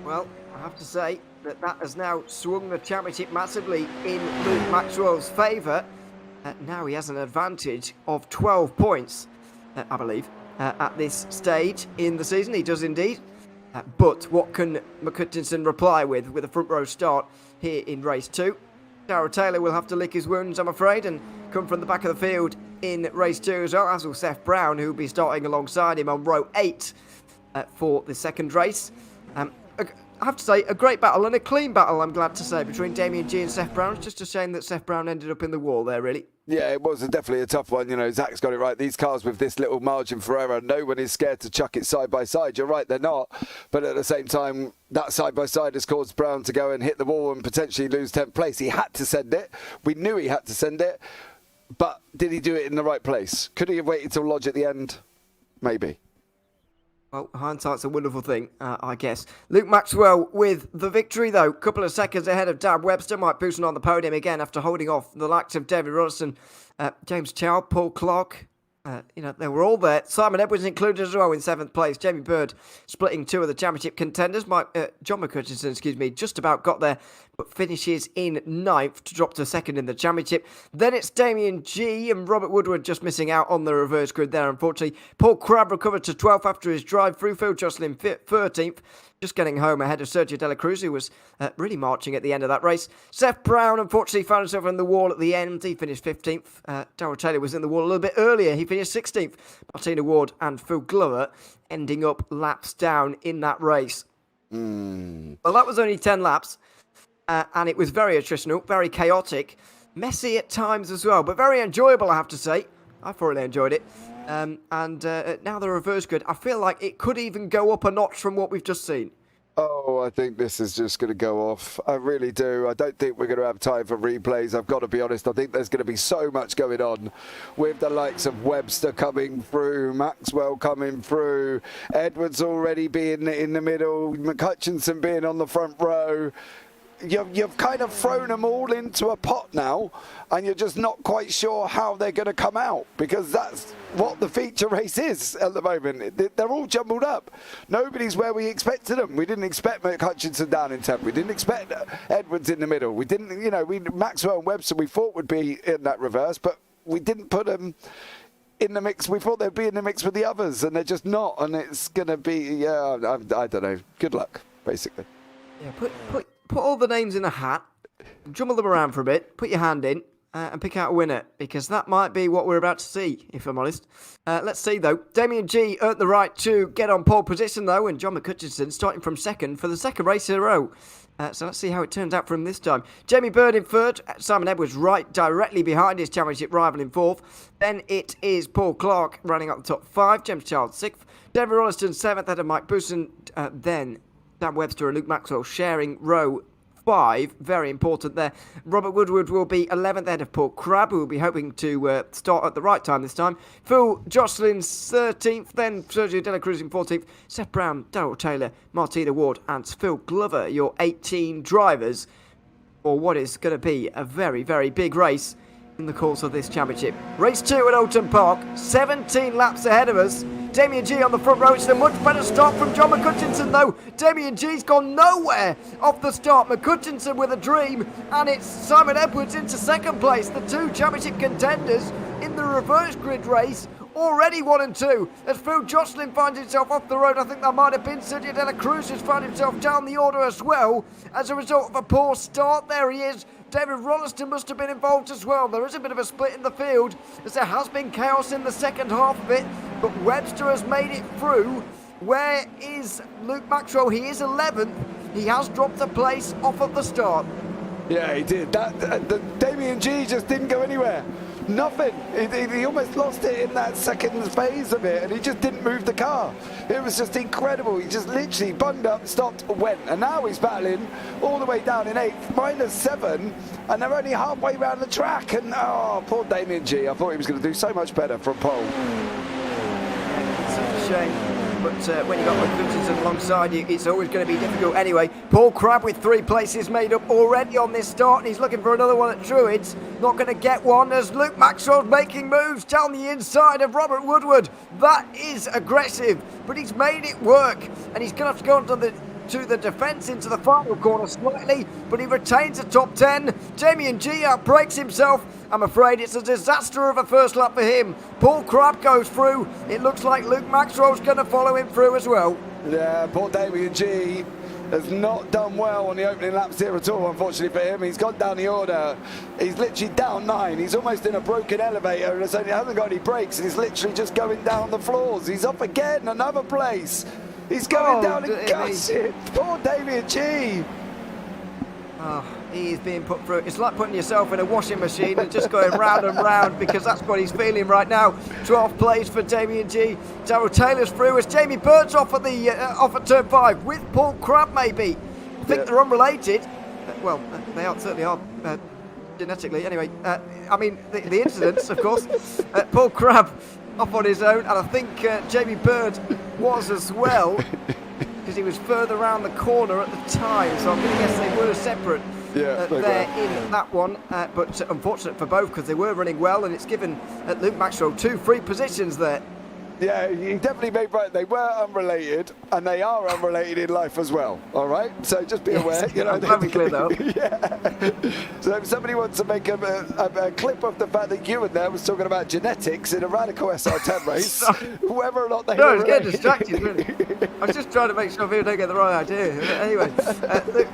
Well, I have to say that has now swung the championship massively in Luke Maxwell's favour. Now he has an advantage of 12 points, I believe. At this stage in the season, he does indeed. But what can McCutchinson reply with a front row start here in race 2? Darrell Taylor will have to lick his wounds, I'm afraid, and come from the back of the field in race 2 as well, as will Seth Brown, who will be starting alongside him on row 8 for the second race. I have to say, a great battle and a clean battle, I'm glad to say, between Damien G and Seth Brown. It's just a shame that Seth Brown ended up in the wall there, really. Yeah, it was definitely a tough one. Zach's got it right. These cars with this little margin for error, no one is scared to chuck it side by side. You're right, they're not. But at the same time, that side by side has caused Brown to go and hit the wall and potentially lose 10th place. He had to send it. We knew he had to send it. But did he do it in the right place? Could he have waited till Lodge at the end? Maybe. Well, hindsight's a wonderful thing, I guess. Luke Maxwell with the victory, though. A couple of seconds ahead of Dan Webster. Mike Booson on the podium again after holding off the likes of David Robertson, James Chow, Paul Clark. They were all there. Simon Edwards included as well in 7th place. Jamie Bird splitting 2 of the championship contenders. John McCutchinson, just about got there, but finishes in 9th to drop to 2nd in the championship. Then it's Damien G and Robert Woodward just missing out on the reverse grid there, unfortunately. Paul Crabbe recovered to 12th after his drive through. Phil Jocelyn 13th. Just getting home ahead of Sergio Dela Cruz, who was really marching at the end of that race. Seth Brown, unfortunately, found himself on the wall at the end. He finished 15th. Darrell Taylor was in the wall a little bit earlier. He finished 16th. Martina Ward and Phil Glover ending up laps down in that race. Well, that was only 10 laps. And it was very attritional, very chaotic. Messy at times as well, but very enjoyable, I have to say. I thoroughly enjoyed it. And now the reverse grid, I feel like it could even go up a notch from what we've just seen. Oh, I think this is just going to go off. I really do. I don't think we're going to have time for replays. I've got to be honest. I think there's going to be so much going on with the likes of Webster coming through, Maxwell coming through, Edwards already being in the middle, McCutchinson being on the front row. you've kind of thrown them all into a pot now, and you're just not quite sure how they're going to come out, because that's what the feature race is at the moment. They're all jumbled up. Nobody's where we expected them. We didn't expect Hutchinson down in 10th. We didn't expect Edwards in the middle. We didn't, Maxwell and Webster we thought would be in that reverse, but we didn't put them in the mix. We thought they'd be in the mix with the others, and they're just not. And it's going to be, I don't know. Good luck, basically. Yeah, put all the names in a hat, jumble them around for a bit, put your hand in, and pick out a winner, because that might be what we're about to see, if I'm honest. Let's see, though. Damien G earned the right to get on pole position, though, and John McCutcheon starting from second for the second race in a row. So let's see how it turns out for him this time. Jamie Bird in third, Simon Edwards right directly behind his championship rival in fourth. Then it is Paul Clark running up the top five, James Child sixth, David Rolliston seventh, ahead of Mike Booson, then Dan Webster and Luke Maxwell sharing row 5, very important there. Robert Woodward will be 11th ahead of Paul Crabb, who will be hoping to start at the right time this time. Phil Jocelyn's 13th, then Sergio De La Cruz in 14th, Seth Brown, Darrell Taylor, Martina Ward and Phil Glover, your 18 drivers for what is going to be a very, very big race in the course of this championship. Race 2 at Oulton Park, 17 laps ahead of us. Damien G on the front row. It's a much better start from John McCutcheon, though. Damien G's gone nowhere off the start. McCutcheon with a dream, and it's Simon Edwards into second place. The two championship contenders in the reverse grid race, already 1 and 2. As Phil Jocelyn finds himself off the road, I think that might have been Sergio De La Cruz who's found himself down the order as well as a result of a poor start. There he is. David Rolliston must have been involved as well. There is a bit of a split in the field, as there has been chaos in the second half of it, but Webster has made it through. Where is Luke Maxwell? He is 11th. He has dropped a place off at the start. Yeah, he did. The Damien G just didn't go anywhere. Nothing. He almost lost it in that second phase of it, and he just didn't move the car. It was just incredible. He just literally bunged up, stopped, went, and now he's battling all the way down in 8th, -7, and they're only halfway around the track. And poor Damien G. I thought he was going to do so much better from pole. It's such a shame. But when you got McCutcheon alongside you, it's always going to be difficult anyway. Paul Crabb with 3 places made up already on this start, and he's looking for another one at Druids. Not going to get one as Luke Maxwell's making moves down the inside of Robert Woodward. That is aggressive, but he's made it work, and he's going to have to go onto the defence into the final corner slightly, but he retains a top 10. Damien G outbreaks himself. I'm afraid it's a disaster of a first lap for him. Paul Crabb goes through. It looks like Luke Maxwell's going to follow him through as well. Yeah, poor Damien G has not done well on the opening laps here at all, unfortunately for him. He's gone down the order. He's literally down 9. He's almost in a broken elevator and hasn't got any brakes, and he's literally just going down the floors. He's up again, another place. He's going down and gutted. Poor Damien G. He is being put through. It's like putting yourself in a washing machine and just going round and round, because that's what he's feeling right now. 12th place for Damien G. Darrell Taylor's through as Jamie Bird's off at turn 5 with Paul Crabb maybe. I think they're unrelated. Well, they certainly are genetically. Anyway, I mean the incidents, of course. Paul Crabb off on his own, and I think Jamie Bird was as well, because he was further around the corner at the time, so I'm going to guess they were separate there in that one, but unfortunate for both because they were running well, and it's given Luke Maxwell 2 free positions there. Yeah, he definitely made right. They were unrelated, and they are unrelated in life as well. All right, so just be aware. You know, I'm clear though. Yeah. So if somebody wants to make a clip of the fact that Ewan there was talking about genetics in a radical SR10 race, whether or not they. No, I was getting distracted. Really. I was just trying to make sure people don't get the right idea. Anyway,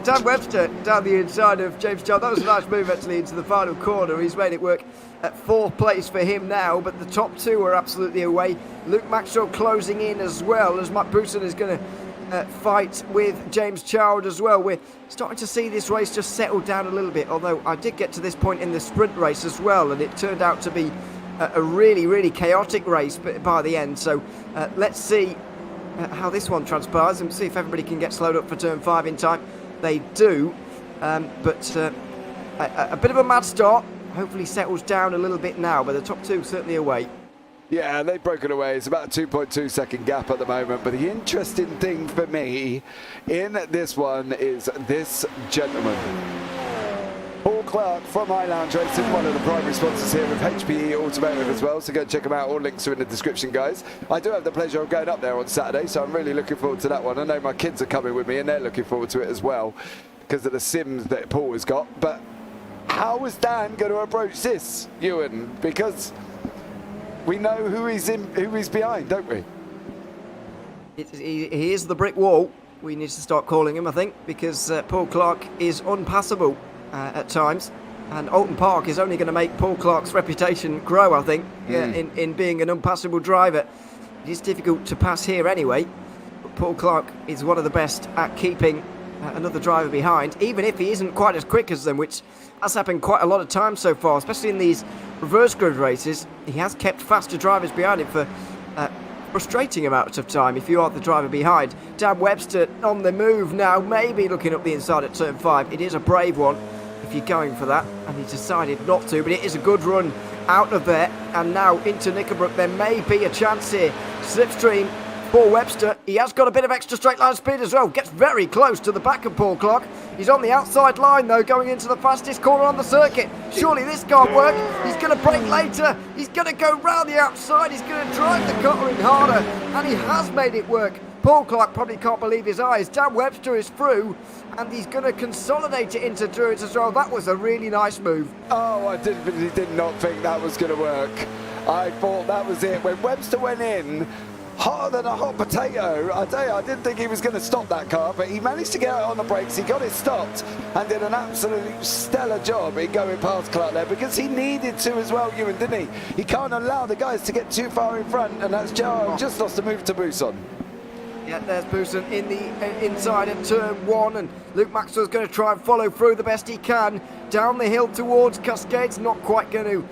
Dan Webster down the inside of James Child. That was a nice move actually into the final corner. He's made it work. At 4th place for him now, but the top 2 are absolutely away. Luke Maxwell closing in as well, as Mike Booson is going to fight with James Child as well. We're starting to see this race just settle down a little bit, although I did get to this point in the sprint race as well, and it turned out to be a really, really chaotic race by the end. So let's see how this one transpires and see if everybody can get slowed up for turn 5 in time. They do, but a bit of a mad start. Hopefully settles down a little bit now, but the top 2 certainly away. Yeah, they've broken away. It's about a 2.2 second gap at the moment. But the interesting thing for me in this one is this gentleman. Paul Clark from iLounge Racing, one of the primary sponsors here of HPE Automotive as well. So go and check them out. All links are in the description, guys. I do have the pleasure of going up there on Saturday, so I'm really looking forward to that one. I know my kids are coming with me and they're looking forward to it as well because of the sims that Paul has got. But how is Dan going to approach this, Ewan? Because we know who he's behind, don't we? He is the brick wall. We need to start calling him, I think, because Paul Clark is unpassable at times, and Oulton Park is only going to make Paul Clark's reputation grow, I think, in being an unpassable driver. It is difficult to pass here anyway, but Paul Clark is one of the best at keeping another driver behind, even if he isn't quite as quick as them, which has happened quite a lot of times so far, especially in these reverse grid races. He has kept faster drivers behind him for frustrating amounts of time if you are the driver behind. Dan Webster on the move now, maybe looking up the inside at turn 5. It is a brave one if you're going for that, and he decided not to, but it is a good run out of there, and now into Knickerbrook. There may be a chance here. Slipstream for Webster. He has got a bit of extra straight line speed as well. Gets very close to the back of Paul Clark. He's on the outside line though, going into the fastest corner on the circuit. Surely this can't work. He's going to brake later. He's going to go round the outside. He's going to drive the car in harder, and he has made it work. Paul Clark probably can't believe his eyes. Dan Webster is through, and he's going to consolidate it into Druids as well. That was a really nice move. Oh, I did not think that was going to work. I thought that was it. When Webster went in, hotter than a hot potato, I tell you, I didn't think he was going to stop that car, but he managed to get out on the brakes. He got it stopped and did an absolutely stellar job in going past Clark there, because he needed to as well, Ewan, didn't he? He can't allow the guys to get too far in front, and that's Joe just lost the move to Buson. Yeah, there's Buson in the inside at turn 1, and Luke Maxwell's going to try and follow through the best he can. Down the hill towards Cascades, not quite going to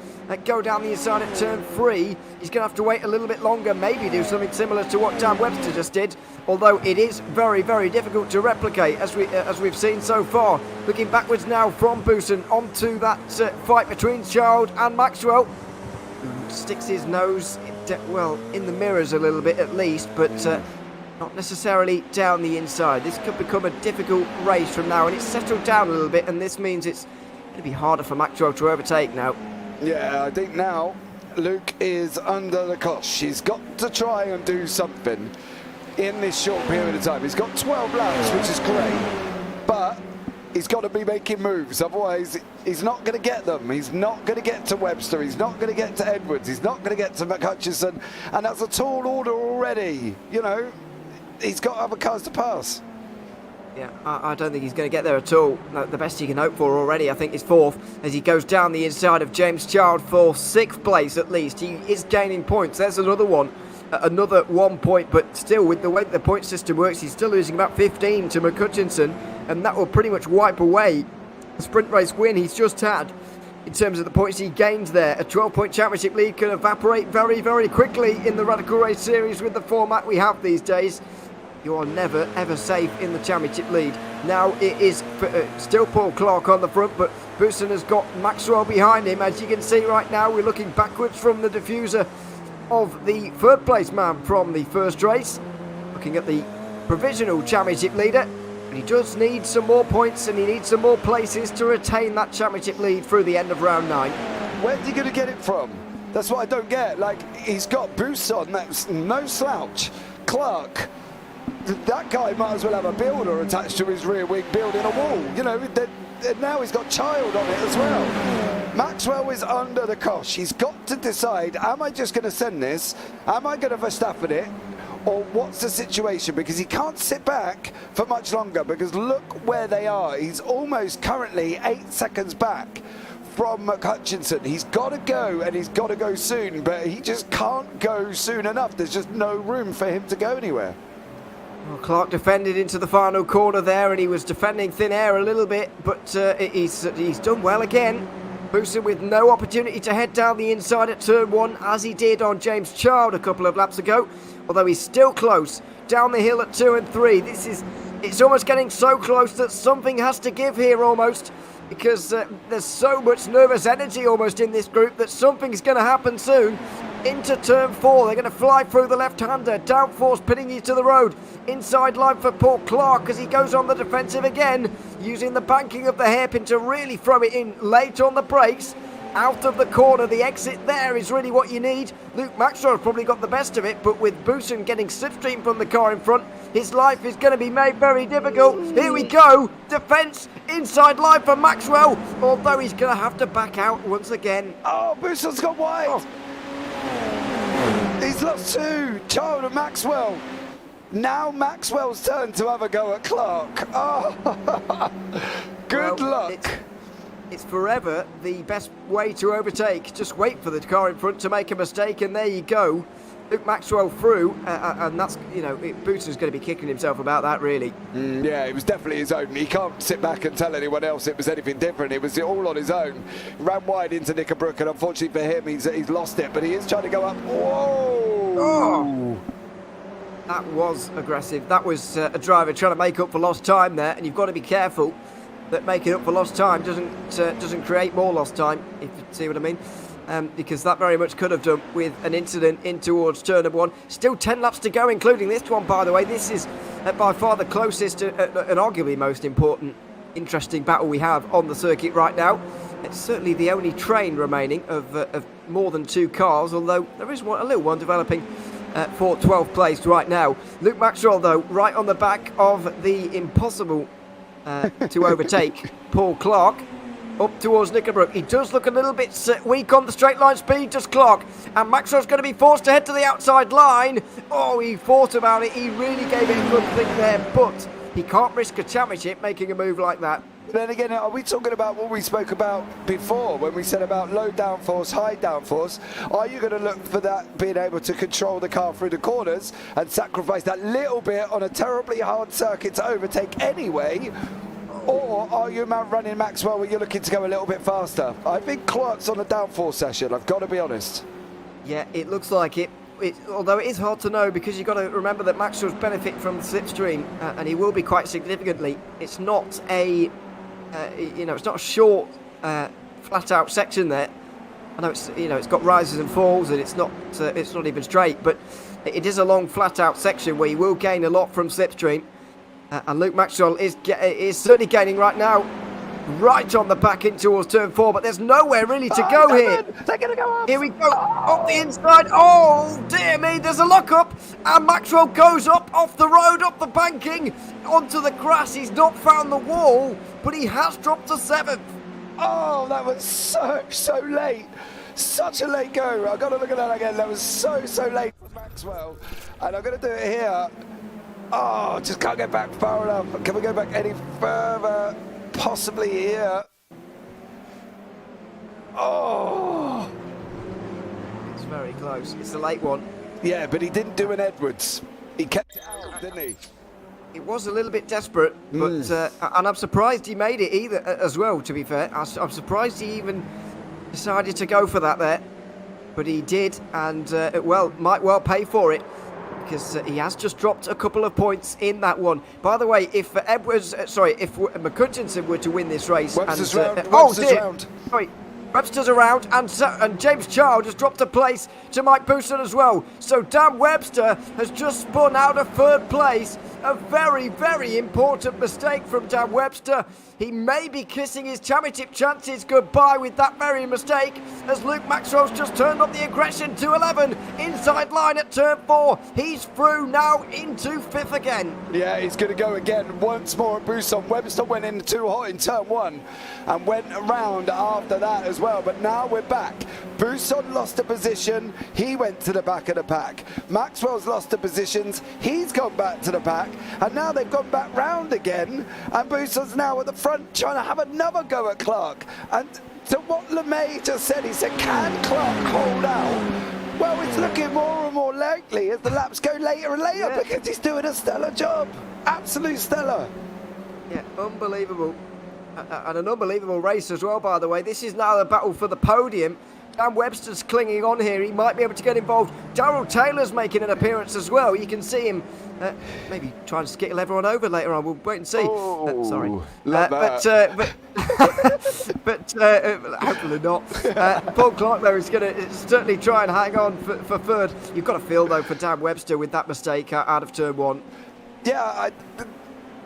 go down the inside at turn 3. He's going to have to wait a little bit longer, maybe do something similar to what Dan Webster just did, although it is very, very difficult to replicate, as we've seen so far. Looking backwards now from Buson onto that fight between Child and Maxwell, who sticks his nose, in the mirrors a little bit at least, but not necessarily down the inside. This could become a difficult race from now, and it's settled down a little bit, and this means it's going to be harder for Maxwell to overtake now. Yeah, I think now Luke is under the cosh. He's got to try and do something in this short period of time. He's got 12 laps, which is great, but he's got to be making moves. Otherwise, he's not going to get them. He's not going to get to Webster. He's not going to get to Edwards. He's not going to get to McHutchison. And that's a tall order already. You know, he's got other cars to pass. Yeah, I don't think he's going to get there at all. The best he can hope for already, I think, is 4th, as he goes down the inside of James Child for 6th place at least. He is gaining points. There's another one, another 1 point, but still, with the way the point system works, he's still losing about 15 to McHutchinson, and that will pretty much wipe away the sprint race win he's just had. In terms of the points he gained there, a 12-point championship lead can evaporate very, very quickly in the Radical Race Series with the format we have these days. You are never, ever safe in the championship lead. Now it is still Paul Clark on the front, but Buson has got Maxwell behind him. As you can see right now, we're looking backwards from the diffuser of the 3rd place man from the first race. Looking at the provisional championship leader. But he does need some more points, and he needs some more places to retain that championship lead through the end of round 9. Where's he going to get it from? That's what I don't get. Like, he's got Buson, that's no slouch. Clark, that guy might as well have a builder attached to his rear wing building a wall. You know, now he's got Child on it as well. Maxwell is under the cosh. He's got to decide, am I just going to send this? Am I going to Verstappen it? Or what's the situation? Because he can't sit back for much longer, because look where they are. He's almost currently 8 seconds back from McHutchinson. He's got to go, and he's got to go soon, but he just can't go soon enough. There's just no room for him to go anywhere. Well, Clark defended into the final corner there, and he was defending thin air a little bit, but he's done well again. Buson with no opportunity to head down the inside at turn 1, as he did on James Child a couple of laps ago, although he's still close down the hill at 2 and 3. It's almost getting so close that something has to give here almost, because there's so much nervous energy almost in this group that something's going to happen soon. into turn 4. They're going to fly through the left-hander. Downforce pinning you to the road. Inside line for Paul Clark as he goes on the defensive again, using the banking of the hairpin to really throw it in late on the brakes. Out of the corner, the exit there is really what you need. Luke Maxwell's probably got the best of it, but with Bousson getting slipstream from the car in front, his life is going to be made very difficult. Here we go, defence, inside line for Maxwell, although he's going to have to back out once again. Oh, Bousson's gone wide. Oh. He's lost 2, Child and Maxwell. Now Maxwell's turn to have a go at Clark. Oh, good luck. It's forever the best way to overtake. Just wait for the car in front to make a mistake, and there you go. Luke Maxwell through, and that's, Bousson's going to be kicking himself about that, really. Yeah, it was definitely his own. He can't sit back and tell anyone else it was anything different. It was all on his own. Ran wide into Knickerbrook, and unfortunately for him, he's lost it, but he is trying to go up. Whoa! Oh. That was aggressive. That was a driver trying to make up for lost time there, and you've got to be careful that making up for lost time doesn't create more lost time, if you see what I mean. Because that very much could have done with an incident in towards turn number 1. Still 10 laps to go, including this one, by the way. This is by far the closest and arguably most important, interesting battle we have on the circuit right now. It's certainly the only train remaining of more than 2 cars, although there is a little one developing for 12th place right now. Luke Maxwell, though, right on the back of the impossible to overtake Paul Clark up towards Knickerbrook. He does look a little bit weak on the straight line speed, does Clark, and Maxwell's going to be forced to head to the outside line. Oh, he thought about it, he really gave it a good think there, but he can't risk a championship making a move like that. Then again, are we talking about what we spoke about before when we said about low downforce, high downforce? Are you going to look for that, being able to control the car through the corners and sacrifice that little bit on a terribly hard circuit to overtake anyway? Or are you running Maxwell where you're looking to go a little bit faster? I think Clark's on a downforce session, I've got to be honest. Yeah, it looks like it. Although it is hard to know, because you've got to remember that Maxwell's benefit from the slipstream, and he will be quite significantly. It's not a it's not a short, flat-out section there. I know it's got rises and falls, and it's not even straight, but it is a long, flat-out section where you will gain a lot from slipstream. And Luke Maxwell is certainly gaining right now, right on the back in towards turn 4, but there's nowhere really to go here. They're going to go up. Here we go, up the inside. Oh, dear me, there's a lock-up, and Maxwell goes up off the road, up the banking, onto the grass. He's not found the wall, but he has dropped to 7th. Oh, that was so late. Such a late go. I've got to look at that again. That was so late for Maxwell. And I'm going to do it here. Oh, just can't get back far enough. Can we go back any further? Possibly here. Oh. It's very close. It's a late one. Yeah, but he didn't do an Edwards. He kept it out, didn't he? It was a little bit desperate, but and I'm surprised he made it either as well, to be fair. I'm surprised he even decided to go for that there. But he did, and might well pay for it, because he has just dropped a couple of points in that one. By the way, if McCutcheon were to win this race, Webster's and round. Round. Sorry, Webster's around, and James Child has dropped a place to Mike Bousson as well. So Dan Webster has just spun out of 3rd place. A very, very important mistake from Dan Webster. He may be kissing his championship chances goodbye with that very mistake, as Luke Maxwell's just turned up the aggression to 11. Inside line at turn 4. He's through now into 5th again. Yeah, he's going to go again once more at Bousson. Webster went in too hot in turn 1 and went around after that as well. But now we're back. Bousson lost a position. He went to the back of the pack. Maxwell's lost the positions. He's gone back to the back. And now they've gone back round again. And Bousson's now at the front trying to have another go at Clark. And to what LeMay just said, he said, can Clark hold out? Well, it's looking more and more likely as the laps go later and later, because he's doing a stellar job. Absolute stellar. Yeah, unbelievable. And an unbelievable race as well, by the way. This is now the battle for the podium. Dan Webster's clinging on here. He might be able to get involved. Darrell Taylor's making an appearance as well. You can see him maybe trying to skittle everyone over later on. We'll wait and see. Sorry. Love that. But hopefully not. Paul Clark, though, is going to certainly try and hang on for third. You've got to feel, though, for Dan Webster with that mistake out of turn one. Yeah,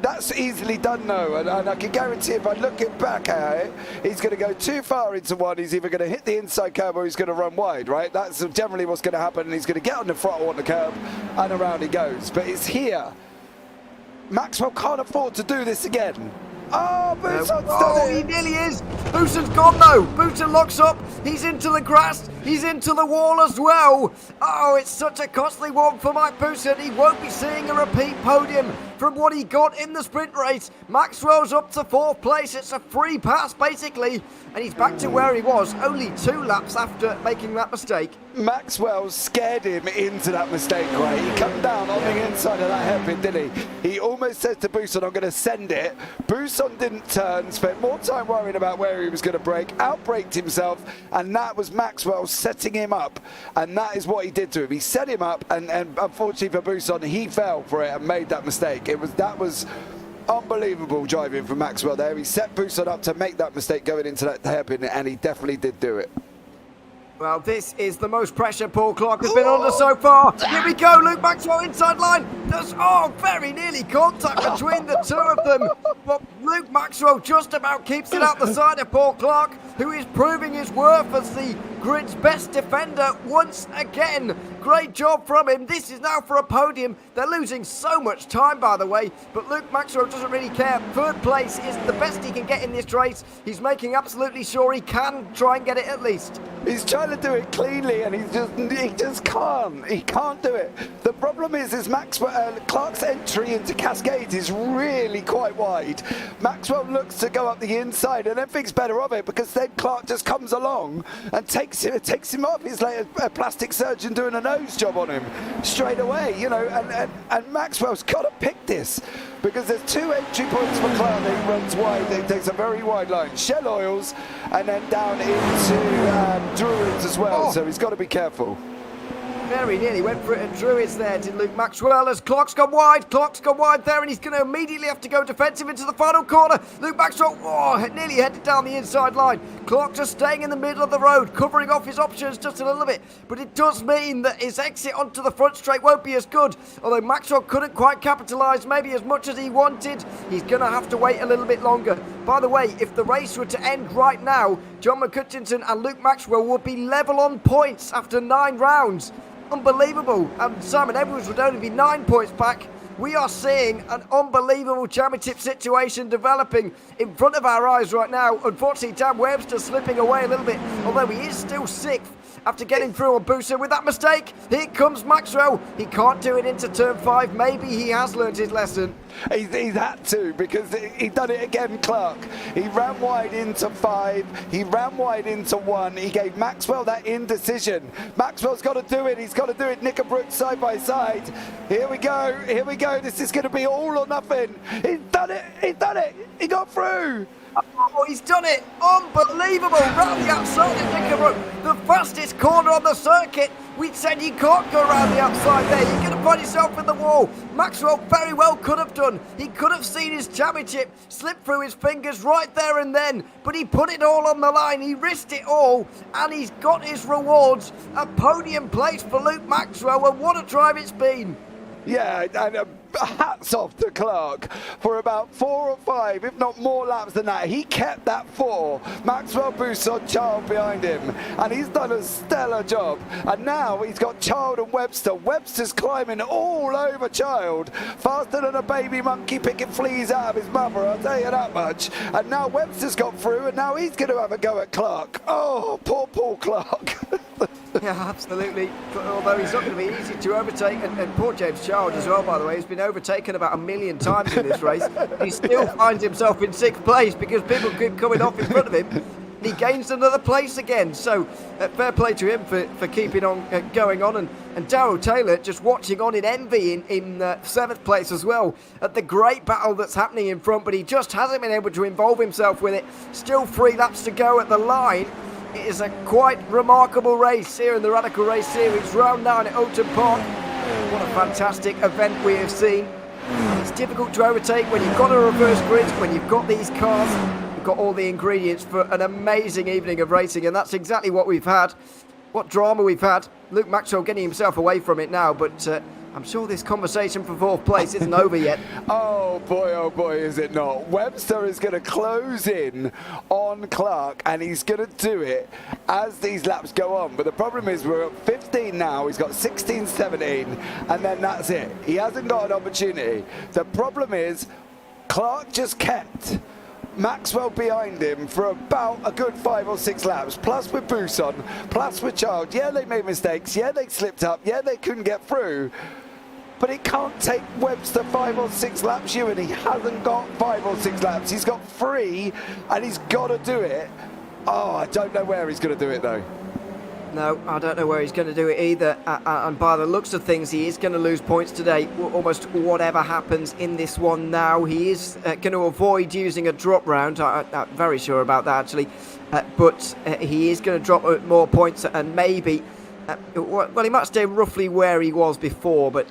that's easily done, though, and I can guarantee if I look it back at it, he's going to go too far into one. He's either going to hit the inside curb or he's going to run wide, right? That's generally what's going to happen, and he's going to get on the throttle on the curb, and around he goes. But it's here. Maxwell can't afford to do this again. Oh, Bouson's done it. He nearly is. Bouson's gone, though. Bousson locks up. He's into the grass. He's into the wall as well. Oh, it's such a costly one for Mike Bousson. He won't be seeing a repeat podium from what he got in the sprint race. Maxwell's up to 4th place. It's a free pass, basically. And he's back to where he was, only 2 laps after making that mistake. Maxwell scared him into that mistake, right? He come down on the inside of that hairpin, didn't he? He almost said to Bousson, I'm going to send it. Bousson didn't turn, spent more time worrying about where he was going to brake, outbraked himself, and that was Maxwell setting him up. And that is what he did to him. He set him up, and unfortunately for Bousson, he fell for it and made that mistake. That was unbelievable driving from Maxwell there. He set Bousson up to make that mistake going into that hairpin, and he definitely did do it. Well, this is the most pressure Paul Clark has been under so far. Here we go, Luke Maxwell inside line. There's, very nearly contact between the two of them. But Luke Maxwell just about keeps it out the side of Paul Clark, who is proving his worth as the grid's best defender once again. Great job from him. This is now for a podium. They're losing so much time, by the way, but Luke Maxwell doesn't really care. 3rd place is the best he can get in this race. He's making absolutely sure he can try and get it at least. He's trying to do it cleanly, and he just can't. He can't do it. The problem is Maxwell Clark's entry into Cascades is really quite wide. Maxwell looks to go up the inside, and then thinks better of it, because then Clark just comes along and takes him off. He's like a plastic surgeon doing a nose job on him straight away, you know. And Maxwell's got to pick this, because there's 2 entry points for Clark that he runs wide. He takes a very wide line, Shell Oils, and then down into Druids as well. So he's got to be careful. Very nearly went for it at Druids there, did Luke Maxwell, as Clark's gone wide there, and he's going to immediately have to go defensive into the final corner. Luke Maxwell, nearly headed down the inside line. Clark just staying in the middle of the road, covering off his options just a little bit, but it does mean that his exit onto the front straight won't be as good, although Maxwell couldn't quite capitalise maybe as much as he wanted. He's going to have to wait a little bit longer. By the way, if the race were to end right now, John McCutcheon and Luke Maxwell would be level on points after 9 rounds. Unbelievable. And Simon Edwards would only be 9 points back. We are seeing an unbelievable championship situation developing in front of our eyes right now. Unfortunately, Dan Webster slipping away a little bit, although he is still 6th after getting through on Bousson with that mistake. Here comes Maxwell. He can't do it into turn 5. Maybe he has learned his lesson. He's had to, because he done it again, Clark. He ran wide into 5. He ran wide into 1. He gave Maxwell that indecision. Maxwell's got to do it. He's got to do it. Knickerbrook side by side. Here we go. Here we go. This is going to be all or nothing. He's done it. He's done it. He got through. Oh, he's done it! Unbelievable! Round the outside of Knickerbrook, the fastest corner on the circuit. We said you can't go around the outside there. You're going to find yourself in the wall. Maxwell very well could have done. He could have seen his championship slip through his fingers right there and then, but he put it all on the line. He risked it all, and he's got his rewards. A podium place for Luke Maxwell, and what a drive it's been. Yeah, and hats off to Clark for about 4 or 5, if not more laps than that. He kept that 4. Maxwell, Bousson, Child behind him, and he's done a stellar job. And now he's got Child and Webster. Webster's climbing all over Child, faster than a baby monkey picking fleas out of his mother, I'll tell you that much. And now Webster's got through, and now he's going to have a go at Clark. Oh, poor Paul Clark. Yeah, absolutely. Although he's not going to be easy to overtake, and poor James Child as well, by the way, he's been overtaken about 1 million times in this race. He still finds himself in 6th place because people keep coming off in front of him. He gains another place again. So fair play to him for keeping on going on, and Darrell Taylor just watching on in envy in 7th place as well at the great battle that's happening in front, but he just hasn't been able to involve himself with it. Still 3 laps to go at the line. It is a quite remarkable race here in the Radical Race Series, round 9 at Oulton Park. What a fantastic event we have seen. It's difficult to overtake when you've got a reverse grid, when you've got these cars, you've got all the ingredients for an amazing evening of racing, and that's exactly what we've had. What drama we've had. Luke Maxwell getting himself away from it now, but I'm sure this conversation for 4th place isn't over yet. Oh boy, is it not. Webster is going to close in on Clark, and he's going to do it as these laps go on. But the problem is we're at 15 now, he's got 16, 17, and then that's it. He hasn't got an opportunity. The problem is Clark just kept Maxwell behind him for about a good 5 or 6 laps, plus with Buson, plus with Child. Yeah, they made mistakes, yeah, they slipped up, yeah, they couldn't get through, but it can't take Webster 5 or 6 laps, Ewan. He hasn't got 5 or 6 laps, he's got 3, and he's got to do it. Oh, I don't know where he's going to do it though. No, I don't know where he's going to do it either, and by the looks of things, he is going to lose points today, almost whatever happens in this one now. He is going to avoid using a drop round, I'm very sure about that actually, but he is going to drop more points, and maybe, well, he might stay roughly where he was before, but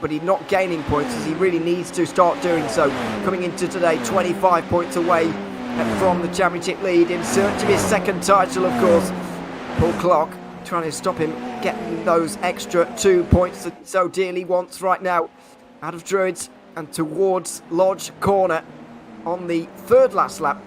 he's not gaining points as he really needs to start doing so. Coming into today, 25 points away from the championship lead, in search of his 2nd title, of course. Paul Clark trying to stop him getting those extra 2 points that he so dearly wants right now. Out of Druids and towards Lodge Corner on the 3rd last lap.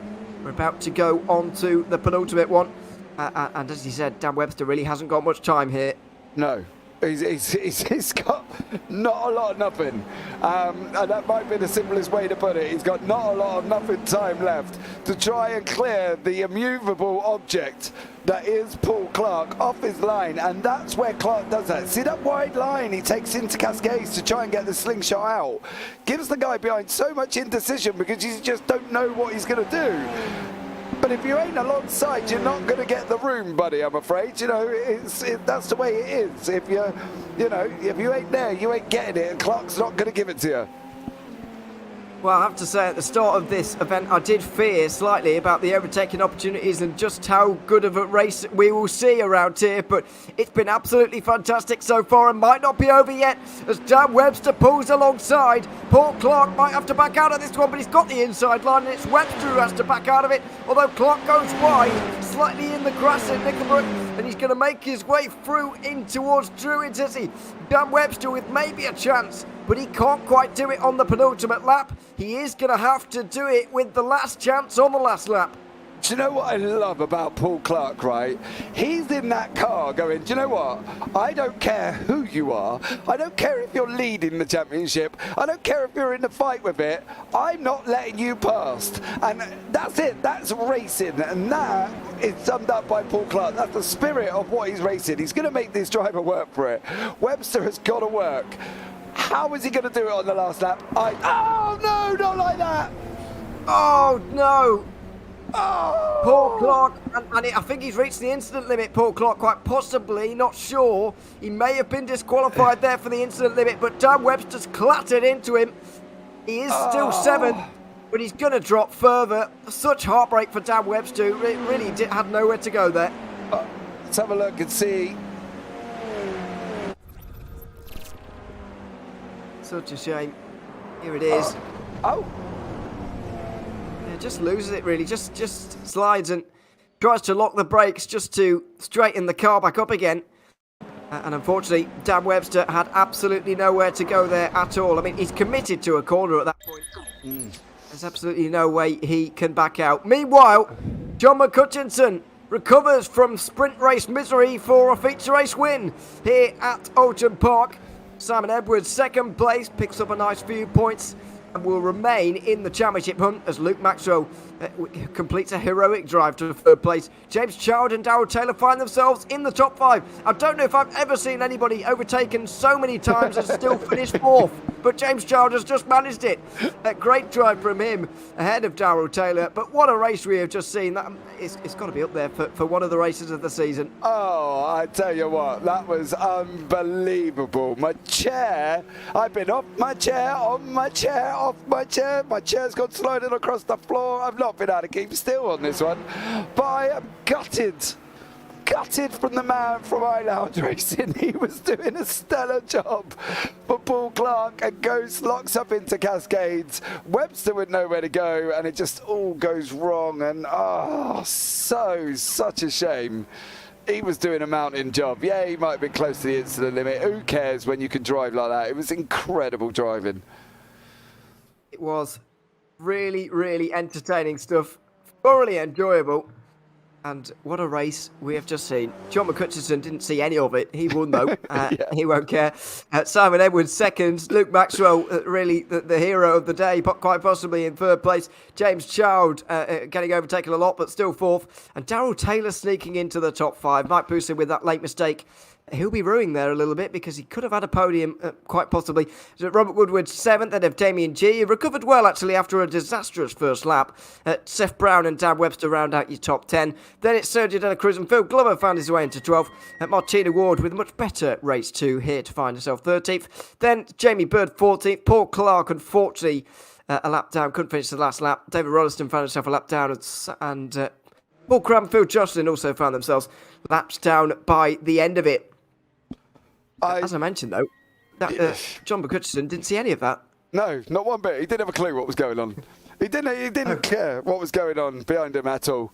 We're about to go on to the penultimate one. And as he said, Dan Webster really hasn't got much time here. No. He's got not a lot of nothing, and that might be the simplest way to put it. He's got not a lot of nothing time left to try and clear the immovable object that is Paul Clark off his line, and that's where Clark does that. See that wide line he takes into Cascades to try and get the slingshot out? Gives the guy behind so much indecision because you just don't know what he's going to do. But if you ain't alongside, you're not going to get the room, buddy, I'm afraid. You know, that's the way it is. If you ain't there, you ain't getting it, and Clark's not going to give it to you. Well, I have to say, at the start of this event, I did fear slightly about the overtaking opportunities and just how good of a race we will see around here, but it's been absolutely fantastic so far and might not be over yet as Dan Webster pulls alongside. Paul Clark might have to back out of this one, but he's got the inside line, and it's Webster who has to back out of it, although Clark goes wide, slightly in the grass at Nickelbrook, and he's going to make his way through in towards Druids, is he? Dan Webster with maybe a chance, but he can't quite do it on the penultimate lap. He is going to have to do it with the last chance on the last lap. Do you know what I love about Paul Clark, right? He's in that car going, do you know what? I don't care who you are. I don't care if you're leading the championship. I don't care if you're in the fight with it. I'm not letting you past. And that's it. That's racing. And that is summed up by Paul Clark. That's the spirit of what he's racing. He's going to make this driver work for it. Webster has got to work. How is he going to do it on the last lap? Oh, no, not like that. Oh, no. Oh. Paul Clark, and I think he's reached the incident limit, Paul Clark, quite possibly, not sure. He may have been disqualified there for the incident limit, but Dan Webster's clattered into him. He is still 7th, but he's going to drop further. Such heartbreak for Dan Webster, who really had nowhere to go there. Let's have a look and see. Such a shame. Here it is. Oh. Yeah, just loses it really. Just slides and tries to lock the brakes just to straighten the car back up again. And unfortunately, Dan Webster had absolutely nowhere to go there at all. I mean, he's committed to a corner at that point. There's absolutely no way he can back out. Meanwhile, John McCutchinson recovers from sprint race misery for a feature race win here at Oulton Park. Simon Edwards, 2nd place, picks up a nice few points and will remain in the championship hunt as Luke Maxwell completes a heroic drive to 3rd place. James Child and Darrell Taylor find themselves in the top 5. I don't know if I've ever seen anybody overtaken so many times and still finish 4th, but James Child has just managed it. A great drive from him ahead of Darrell Taylor, but what a race we have just seen. It's got to be up there for one of the races of the season. Oh, I tell you what, that was unbelievable. My chair, I've been off my chair, on my chair, off my chair. My chair's gone sliding across the floor. I've not been able to keep still on this one, but I am gutted gutted from the man from iLounge Racing. He was doing a stellar job for Paul Clark, and Ghost locks up into Cascades. Webster would know where to go, and it just all goes wrong. And such a shame. He was doing a mountain job. Yeah, he might have been close to the incident limit. Who cares when you can drive like that? It was incredible driving. It was really, really entertaining stuff. Thoroughly enjoyable. And what a race we have just seen. John McCutcheon didn't see any of it. He won, though. He won't care. Simon Edwards, second. Luke Maxwell, really the hero of the day, quite possibly in third place. James Child getting overtaken a lot, but still fourth. And Darrell Taylor sneaking into the top five. Mike Poussey with that late mistake. He'll be ruining there a little bit because he could have had a podium, quite possibly. Robert Woodward, seventh, then of Damien G. He recovered well, actually, after a disastrous first lap. Seth Brown and Dan Webster round out your top 10. Then it's Sergio De La Cruz and Phil Glover found his way into 12th. Martina Ward with a much better race 2 here to find herself 13th. Then Jamie Bird 14th. Paul Clark, unfortunately, a lap down, couldn't finish the last lap. David Rolliston found himself a lap down, and Paul Cram and Phil Jocelyn also found themselves laps down by the end of it. As I mentioned, though, John McCutcheon didn't see any of that. No, not one bit. He didn't have a clue what was going on. He didn't care what was going on behind him at all.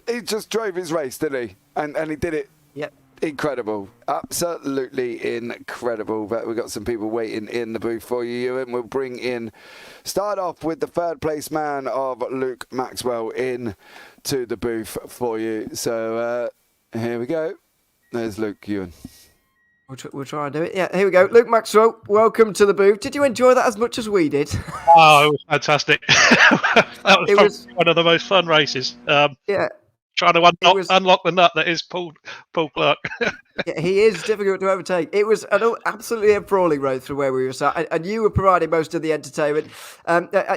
He just drove his race, didn't he? And he did it. Yep. Incredible. Absolutely incredible. But we've got some people waiting in the booth for you, Ewan. We'll start off with the third place man of Luke Maxwell in to the booth for you. So here we go. There's Luke, Ewan. We'll try and do it. Yeah, here we go. Luke Maxwell, welcome to the booth. Did you enjoy that as much as we did? Oh, it was fantastic. That was one of the most fun races. Yeah. Trying to unlock the nut that is Paul Clark. Yeah, he is difficult to overtake. It was absolutely enthralling road through where we were sat, and you were providing most of the entertainment.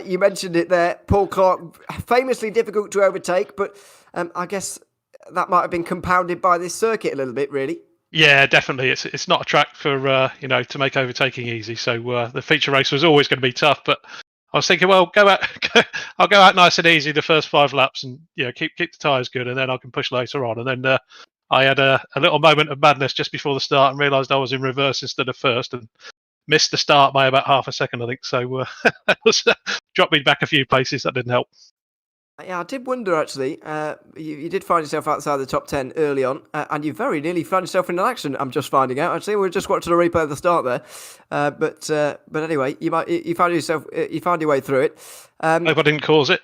You mentioned it there. Paul Clark, famously difficult to overtake, but I guess that might have been compounded by this circuit a little bit, really. Yeah, definitely. It's not a track for to make overtaking easy. So the feature race was always going to be tough. But I was thinking, well, I'll go out nice and easy the first 5 laps, and keep the tyres good, and then I can push later on. And then I had a little moment of madness just before the start and realised I was in reverse instead of first, and missed the start by about half a second, I think. So that dropped me back a few places. That didn't help. Yeah, I did wonder, actually. You did find yourself outside the top 10 early on, and you very nearly found yourself in an accident, I'm just finding out. Actually, we were just watching a replay of the start there. But anyway, you found your way through it. Hope I didn't cause it.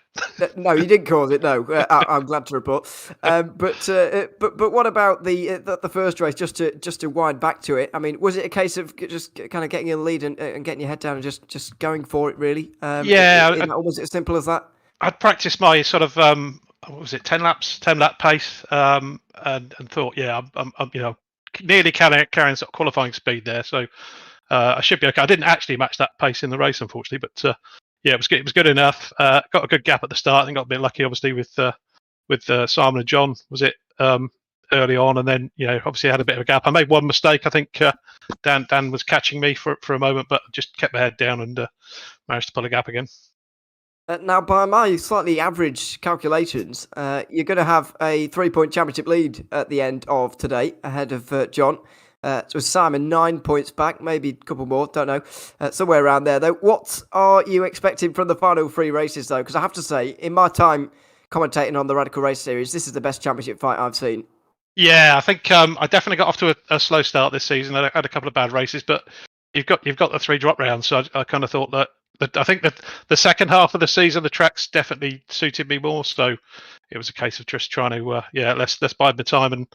No, you didn't cause it, no. I'm glad to report. But what about the first race, just to wind back to it? I mean, was it a case of just kind of getting in the lead and getting your head down and just going for it, really? Was it as simple as that? I'd practiced my sort of 10 lap pace, and thought, I'm nearly carrying sort of qualifying speed there, so I should be okay. I didn't actually match that pace in the race, unfortunately, but it was good enough. Got a good gap at the start, and got a bit lucky, obviously, with Simon and John. Was it early on, and then obviously I had a bit of a gap. I made one mistake. I think Dan was catching me for a moment, but just kept my head down and managed to pull a gap again. Now, by my slightly average calculations, you're going to have a 3-point championship lead at the end of today, ahead of John. So Simon 9 points back, maybe a couple more, don't know. Somewhere around there, though. What are you expecting from the final 3 races, though? Because I have to say, in my time commentating on the Radical Race Series, this is the best championship fight I've seen. Yeah, I think I definitely got off to a slow start this season. I had a couple of bad races, but you've got the 3 drop rounds, so I kind of thought that. But I think that the second half of the season, the tracks definitely suited me more. So it was a case of just trying to, let's bide the time and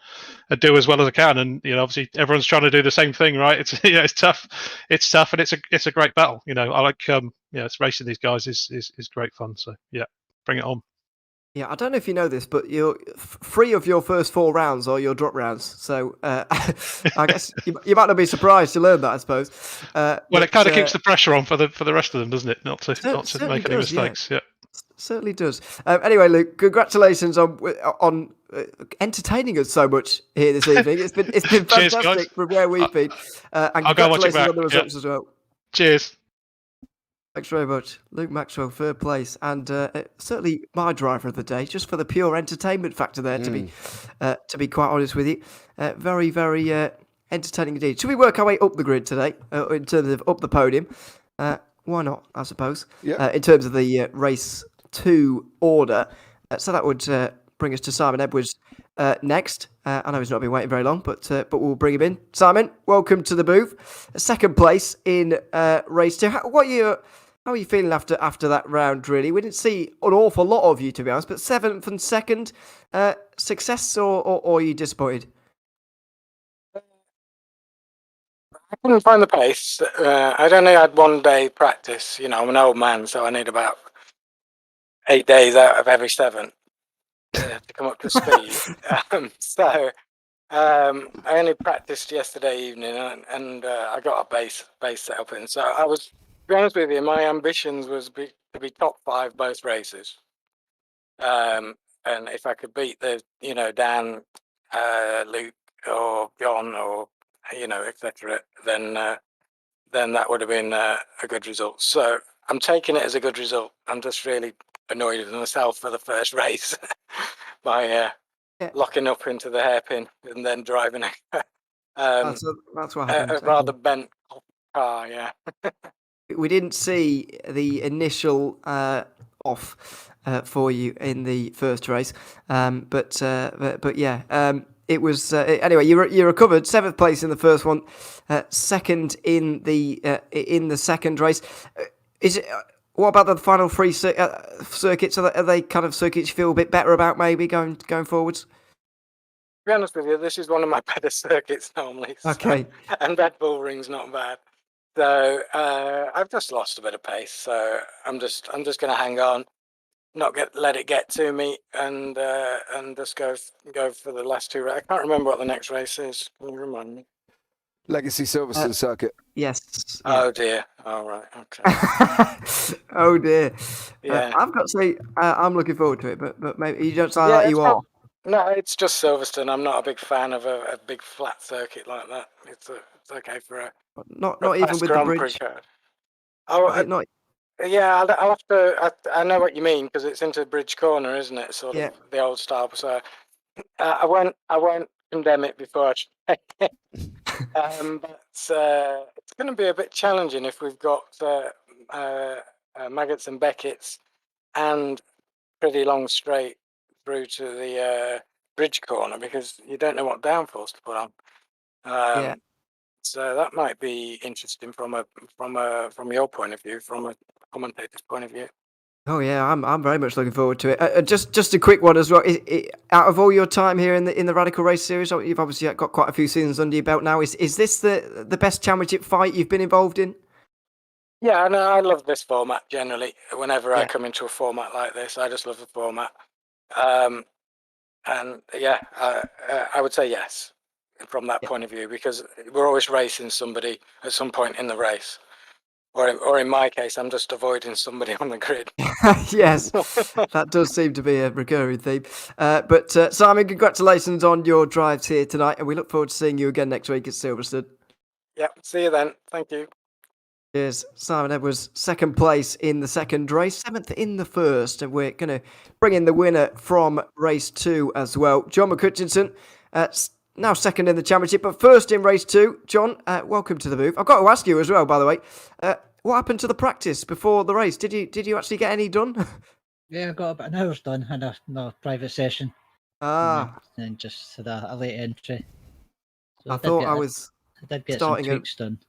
do as well as I can. And obviously everyone's trying to do the same thing, right? It's it's tough. It's tough, and it's a great battle. I like it's racing these guys is great fun. So yeah, bring it on. Yeah, I don't know if you know this, but you're 3 of your first 4 rounds are your drop rounds. So I guess you might not be surprised to learn that, I suppose. It kind of keeps the pressure on for the rest of them, doesn't it? Not to make any mistakes. Yeah. Certainly does. Anyway, Luke, congratulations on entertaining us so much here this evening. It's been fantastic. Cheers, from where we've been, and congratulations on the results as well. Cheers. Thanks very much, Luke Maxwell, third place, and certainly my driver of the day, just for the pure entertainment factor there. To be quite honest with you, very entertaining indeed. Should we work our way up the grid today in terms of up the podium? Why not? I suppose. Yeah. In terms of the race 2 order, so that would bring us to Simon Edwards next. I know he's not been waiting very long, but we'll bring him in. Simon, welcome to the booth. Second place in race 2. How are you feeling after that round, really? We didn't see an awful lot of you, to be honest, but 7th and 2nd, success or are you disappointed? I couldn't find the pace. I'd only had 1 day practice. I'm an old man, so I need about 8 days out of every 7 to come up to speed. I only practiced yesterday evening, and I got a base set up in. So I was, to be honest with you, my ambitions was to be top 5 both races. And if I could beat Dan, Luke, or John, or etc., then that would have been a good result. So I'm taking it as a good result. I'm just really annoyed with myself for the first race by locking up into the hairpin and then driving That's what happened. a rather bent car. Yeah. We didn't see the initial off for you in the first race, but yeah. It was anyway. You recovered 7th place in the first one, 2nd in the second race. Is it? What about the final 3 circuits? Are they kind of circuits you feel a bit better about, maybe going forwards? To be honest with you, this is one of my better circuits normally. Okay. And Red Bull Ring's not bad. So I've just lost a bit of pace. So I'm just going to hang on, not let it get to me, and just go for the last 2 races. I can't remember what the next race is. Can you remind me? Legacy Silverstone circuit. Yes. Oh dear. All right. Okay. Oh dear. Yeah. I've got to say, I'm looking forward to it, but maybe you don't sound like you are. No, it's just Silverstone. I'm not a big fan of a big flat circuit like that. It's okay for a Not even with the bridge. Oh, yeah. I'll have to. I know what you mean, because it's into Bridge Corner, isn't it? Sort of the old style. So I won't condemn it before I try it. But it's going to be a bit challenging if we've got Maggots and Beckett's and pretty long straight through to the Bridge Corner, because you don't know what downforce to put on. So that might be interesting from your point of view, from a commentator's point of view. Oh yeah, I'm very much looking forward to it. Just a quick one as well. Out of all your time here in the Radical Race Series, you've obviously got quite a few seasons under your belt now. Is this the best championship fight you've been involved in? Yeah, no, I love this format generally. Whenever I come into a format like this, I just love the format. And yeah, I would say yes from that point of view, because we're always racing somebody at some point in the race. Or in my case, I'm just avoiding somebody on the grid. Yes, that does seem to be a recurring theme. But Simon, congratulations on your drives here tonight, and we look forward to seeing you again next week at Silverstone. Yeah, see you then. Thank you. Cheers. Simon Edwards, 2nd place in the second race, 7th in the first, and we're going to bring in the winner from race 2 as well. John McCutchinson, now 2nd in the championship, but 1st in race 2. John, welcome to the booth. I've got to ask you as well, by the way, what happened to the practice before the race? Did you actually get any done? Yeah, I got about an hour's done, had a private session. And just had a late entry. So I thought I did get some tweaks done.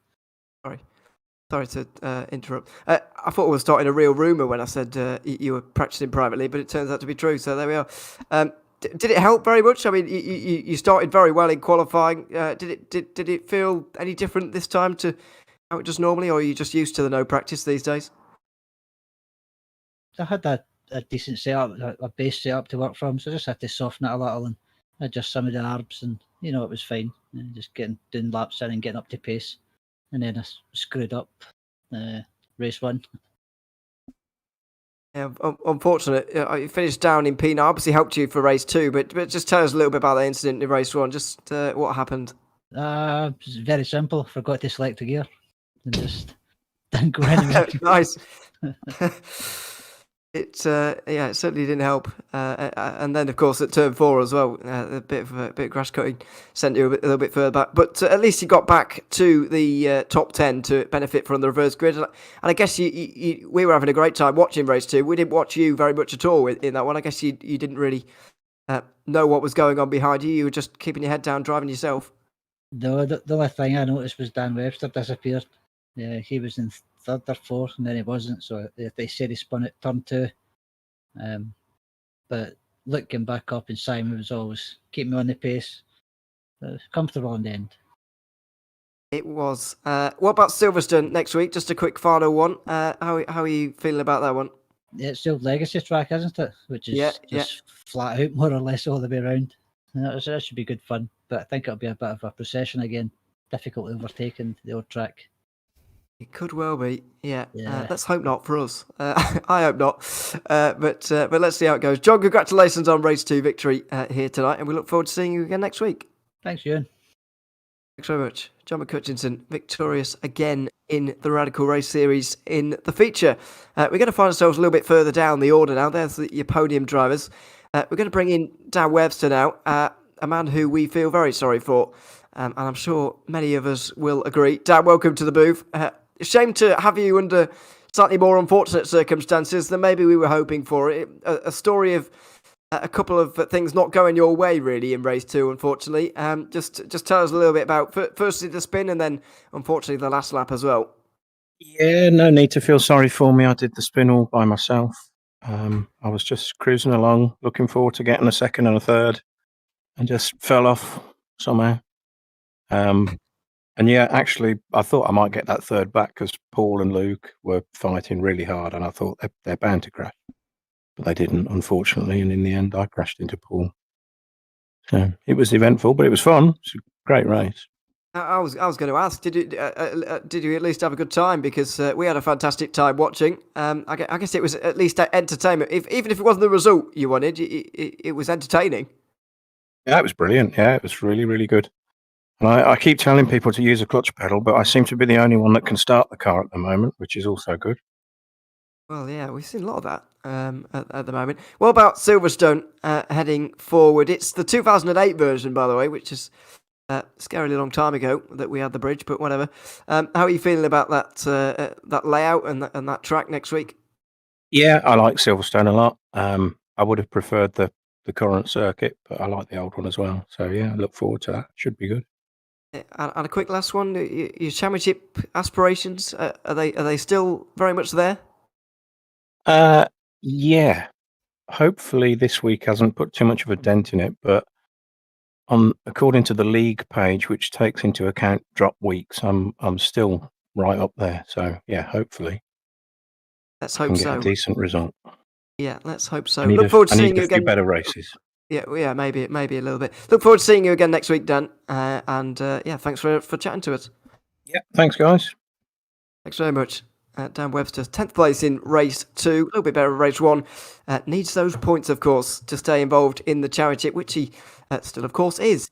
Sorry to interrupt. I thought I was starting a real rumour when I said you were practicing privately, but it turns out to be true. So there we are. Did it help very much? I mean, you started very well in qualifying. Did it feel any different this time to how it does normally, or are you just used to the no practice these days? I had a decent setup, a base setup to work from, so I just had to soften it a little and adjust some of the arbs, and it was fine. And just doing laps in and getting up to pace, and then I screwed up race 1. Yeah, unfortunate. You finished down in P9. Obviously helped you for race 2, but just tell us a little bit about the incident in race 1. Just what happened? It's very simple. Forgot to select the gear and just Didn't go anywhere. Nice. It certainly didn't help. And then, of course, at turn 4 as well, a bit of crash cutting sent you a little bit further back. But at least you got back to the top 10 to benefit from the reverse grid. And I guess we were having a great time watching race 2. We didn't watch you very much at all in that one. I guess you didn't really know what was going on behind you. You were just keeping your head down, driving yourself. No, the only thing I noticed was Dan Webster disappeared. Yeah, he was in third or fourth, and then he wasn't. So they said he spun at turn 2. But looking back up, and Simon was always keeping me on the pace. Comfortable in the end. It was. What about Silverstone next week? Just a quick final one. How are you feeling about that one? Yeah, it's the old legacy track, isn't it? Which is just flat out, more or less, all the way around. And that should be good fun. But I think it'll be a bit of a procession again. Difficult to overtake in the old track. It could well be, yeah. Let's hope not for us. I hope not. But let's see how it goes. John, congratulations on race 2 victory here tonight, and we look forward to seeing you again next week. Thanks, Ewan. Thanks very much. John McCutchinson, victorious again in the Radical Race Series in the feature. We're going to find ourselves a little bit further down the order now. There's your podium drivers. We're going to bring in Dan Webster now, a man who we feel very sorry for, and I'm sure many of us will agree. Dan, welcome to the booth. Shame to have you under slightly more unfortunate circumstances than maybe we were hoping for. A story of a couple of things not going your way, really, in race 2, unfortunately. Just tell us a little bit about, firstly, the spin, and then, unfortunately, the last lap as well. Yeah, no need to feel sorry for me. I did the spin all by myself. I was just cruising along, looking forward to getting a second and a third, and just fell off somehow. And yeah, actually, I thought I might get that third back because Paul and Luke were fighting really hard, and I thought they're bound to crash. But they didn't, unfortunately, and in the end, I crashed into Paul. So it was eventful, but it was fun. It's a great race. I was going to ask, did you at least have a good time? Because we had a fantastic time watching. I guess it was at least entertainment. Even if it wasn't the result you wanted, it was entertaining. Yeah, it was brilliant. Yeah, it was really, really good. And I keep telling people to use a clutch pedal, but I seem to be the only one that can start the car at the moment, which is also good. Well, yeah, we've seen a lot of that at the moment. What about Silverstone heading forward? It's the 2008 version, by the way, which is a scarily long time ago that we had the bridge, but whatever. How are you feeling about that layout and that track next week? Yeah, I like Silverstone a lot. I would have preferred the current circuit, but I like the old one as well. So yeah, I look forward to that. Should be good. And a quick last one: your championship aspirations, are they still very much there? Yeah. Hopefully this week hasn't put too much of a dent in it, but according to the league page, which takes into account drop weeks, I'm still right up there. So yeah, hopefully Let's I hope can so. get a decent result. Yeah, let's hope so. I need Look forward to I seeing need you a few again. better races. Yeah, maybe a little bit. Look forward to seeing you again next week, Dan. And thanks for chatting to us. Yeah, thanks, guys. Thanks very much. Dan Webster, 10th place in race 2, a little bit better in race 1. Needs those points, of course, to stay involved in the championship, which he still, of course, is.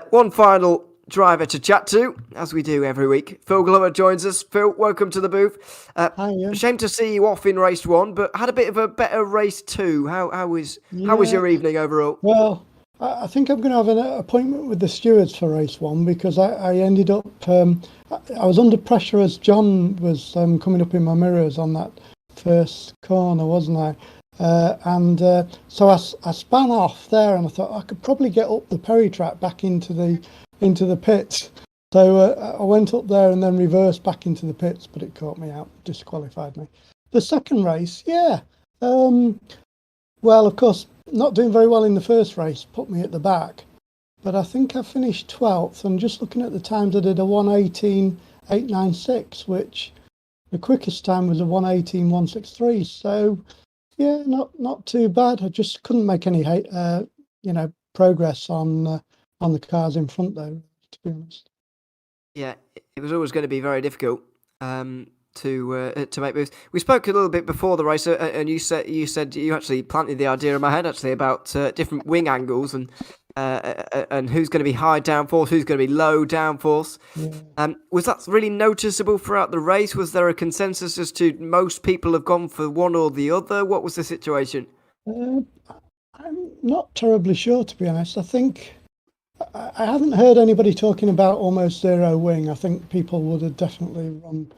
One final driver to chat to, as we do every week. Phil Glover joins us. Phil, welcome to the booth. Hi, Ian. Shame to see you off in race 1, but had a bit of a better race 2. How was your evening overall? Well, I think I'm going to have an appointment with the stewards for race 1 because I ended up, I was under pressure as John was coming up in my mirrors on that first corner, wasn't I? So I span off there, and I thought I could probably get up the Perry track back into the pits. So I went up there and then reversed back into the pits, but it caught me out, disqualified me. The second race, well, of course, not doing very well in the first race, put me at the back. But I think I finished 12th, and just looking at the times, I did a 1:18.896, which the quickest time was a 1:18.163. So, yeah, not too bad. I just couldn't make any progress on the cars in front, though, to be honest. Yeah, it was always going to be very difficult to make moves. We spoke a little bit before the race, and you said you actually planted the idea in my head actually about different wing angles, and and who's going to be high downforce, who's going to be low downforce. Was that really noticeable throughout the race? Was there a consensus as to most people have gone for one or the other? What was the situation? I'm not terribly sure, to be honest. I think I haven't heard anybody talking about almost zero wing. I think people would have definitely run,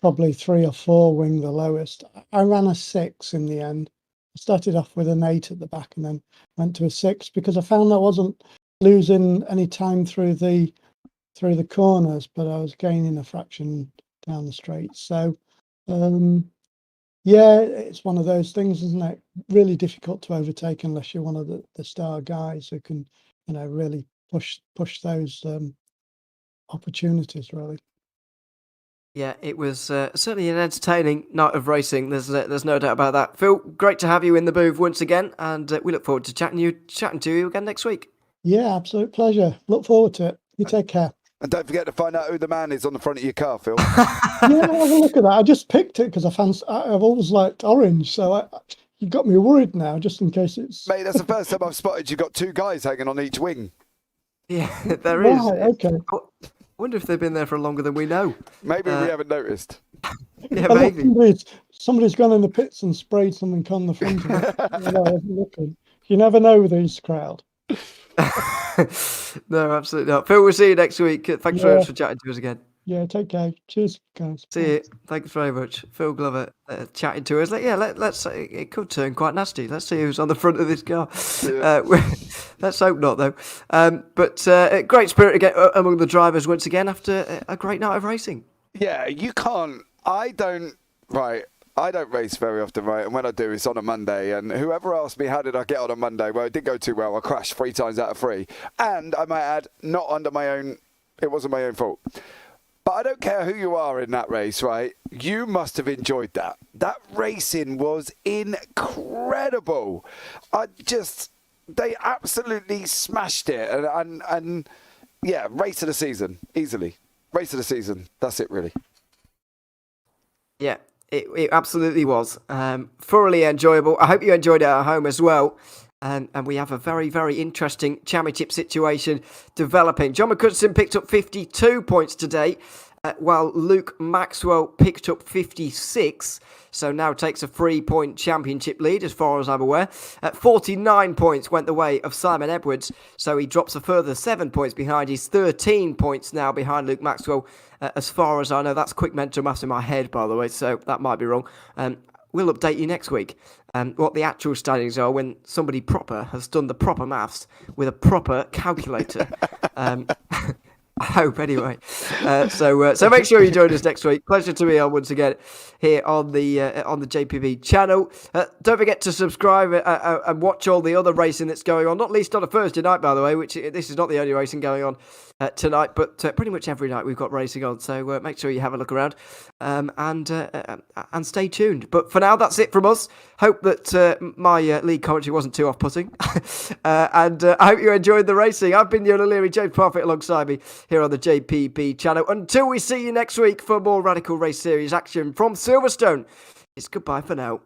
probably 3 or 4 wing, the lowest. I ran a 6 in the end. I started off with an 8 at the back and then went to a 6 because I found I wasn't losing any time through the corners, but I was gaining a fraction down the straight. So, it's one of those things, isn't it? Really difficult to overtake unless you're one of the star guys who can, really push those opportunities, really. Yeah, it was certainly an entertaining night of racing. There's no doubt about that. Phil, great to have you in the booth once again, and we look forward to chatting to you again next week. Yeah, absolute pleasure. Look forward to it. You take care. And don't forget to find out who the man is on the front of your car, Phil. Yeah, have a look at that. I just picked it because I've always liked orange, so you got me worried now, just in case it's. Mate, that's the first time I've spotted you got 2 guys hanging on each wing. Yeah, there is. Right, okay. I wonder if they've been there for longer than we know. Maybe we haven't noticed. Yeah, maybe. Somebody's gone in the pits and sprayed something on the front of it. I wasn't looking. You never know with these crowd. No, absolutely not. Phil, we'll see you next week. Thanks very much for chatting to us again. Yeah, take care. Cheers, guys. See you. Thanks very much. Phil Glover chatting to us. Let's it could turn quite nasty. Let's see who's on the front of this car. Let's hope not, though. But great spirit again among the drivers once again after a great night of racing. Yeah, you can't. I don't race very often, right? And when I do, it's on a Monday. And whoever asked me, how did I get on Monday? Well, it didn't go too well. I crashed 3 times out of 3. And I might add, not under my own, it wasn't my own fault. But I don't care who you are in that race, right? You must have enjoyed that. That racing was incredible. They absolutely smashed it. And yeah, race of the season, easily. Race of the season. That's it, really. Yeah. It absolutely was. Thoroughly enjoyable. I hope you enjoyed it at home as well. And we have a very, very interesting championship situation developing. John McCutcheon picked up 52 points today, while Luke Maxwell picked up 56. So now takes a 3-point championship lead, as far as I'm aware. 49 points went the way of Simon Edwards. So he drops a further 7 points behind. He's 13 points now behind Luke Maxwell. As far as I know, that's quick mental maths in my head, by the way, so that might be wrong. We'll update you next week what the actual standings are when somebody proper has done the proper maths with a proper calculator. I hope, anyway. So make sure you join us next week. Pleasure to be on once again here on the JPB channel. Don't forget to subscribe and watch all the other racing that's going on, not least on a Thursday night, by the way, which this is not the only racing going on tonight, but pretty much every night we've got racing on. So make sure you have a look around and stay tuned. But for now, that's it from us. Hope that my lead commentary wasn't too off-putting. And I hope you enjoyed the racing. I've been Ewan O'Leary, James Parfitt alongside me here on the JPB channel. Until we see you next week for more Radical Race Series action from Silverstone, it's goodbye for now.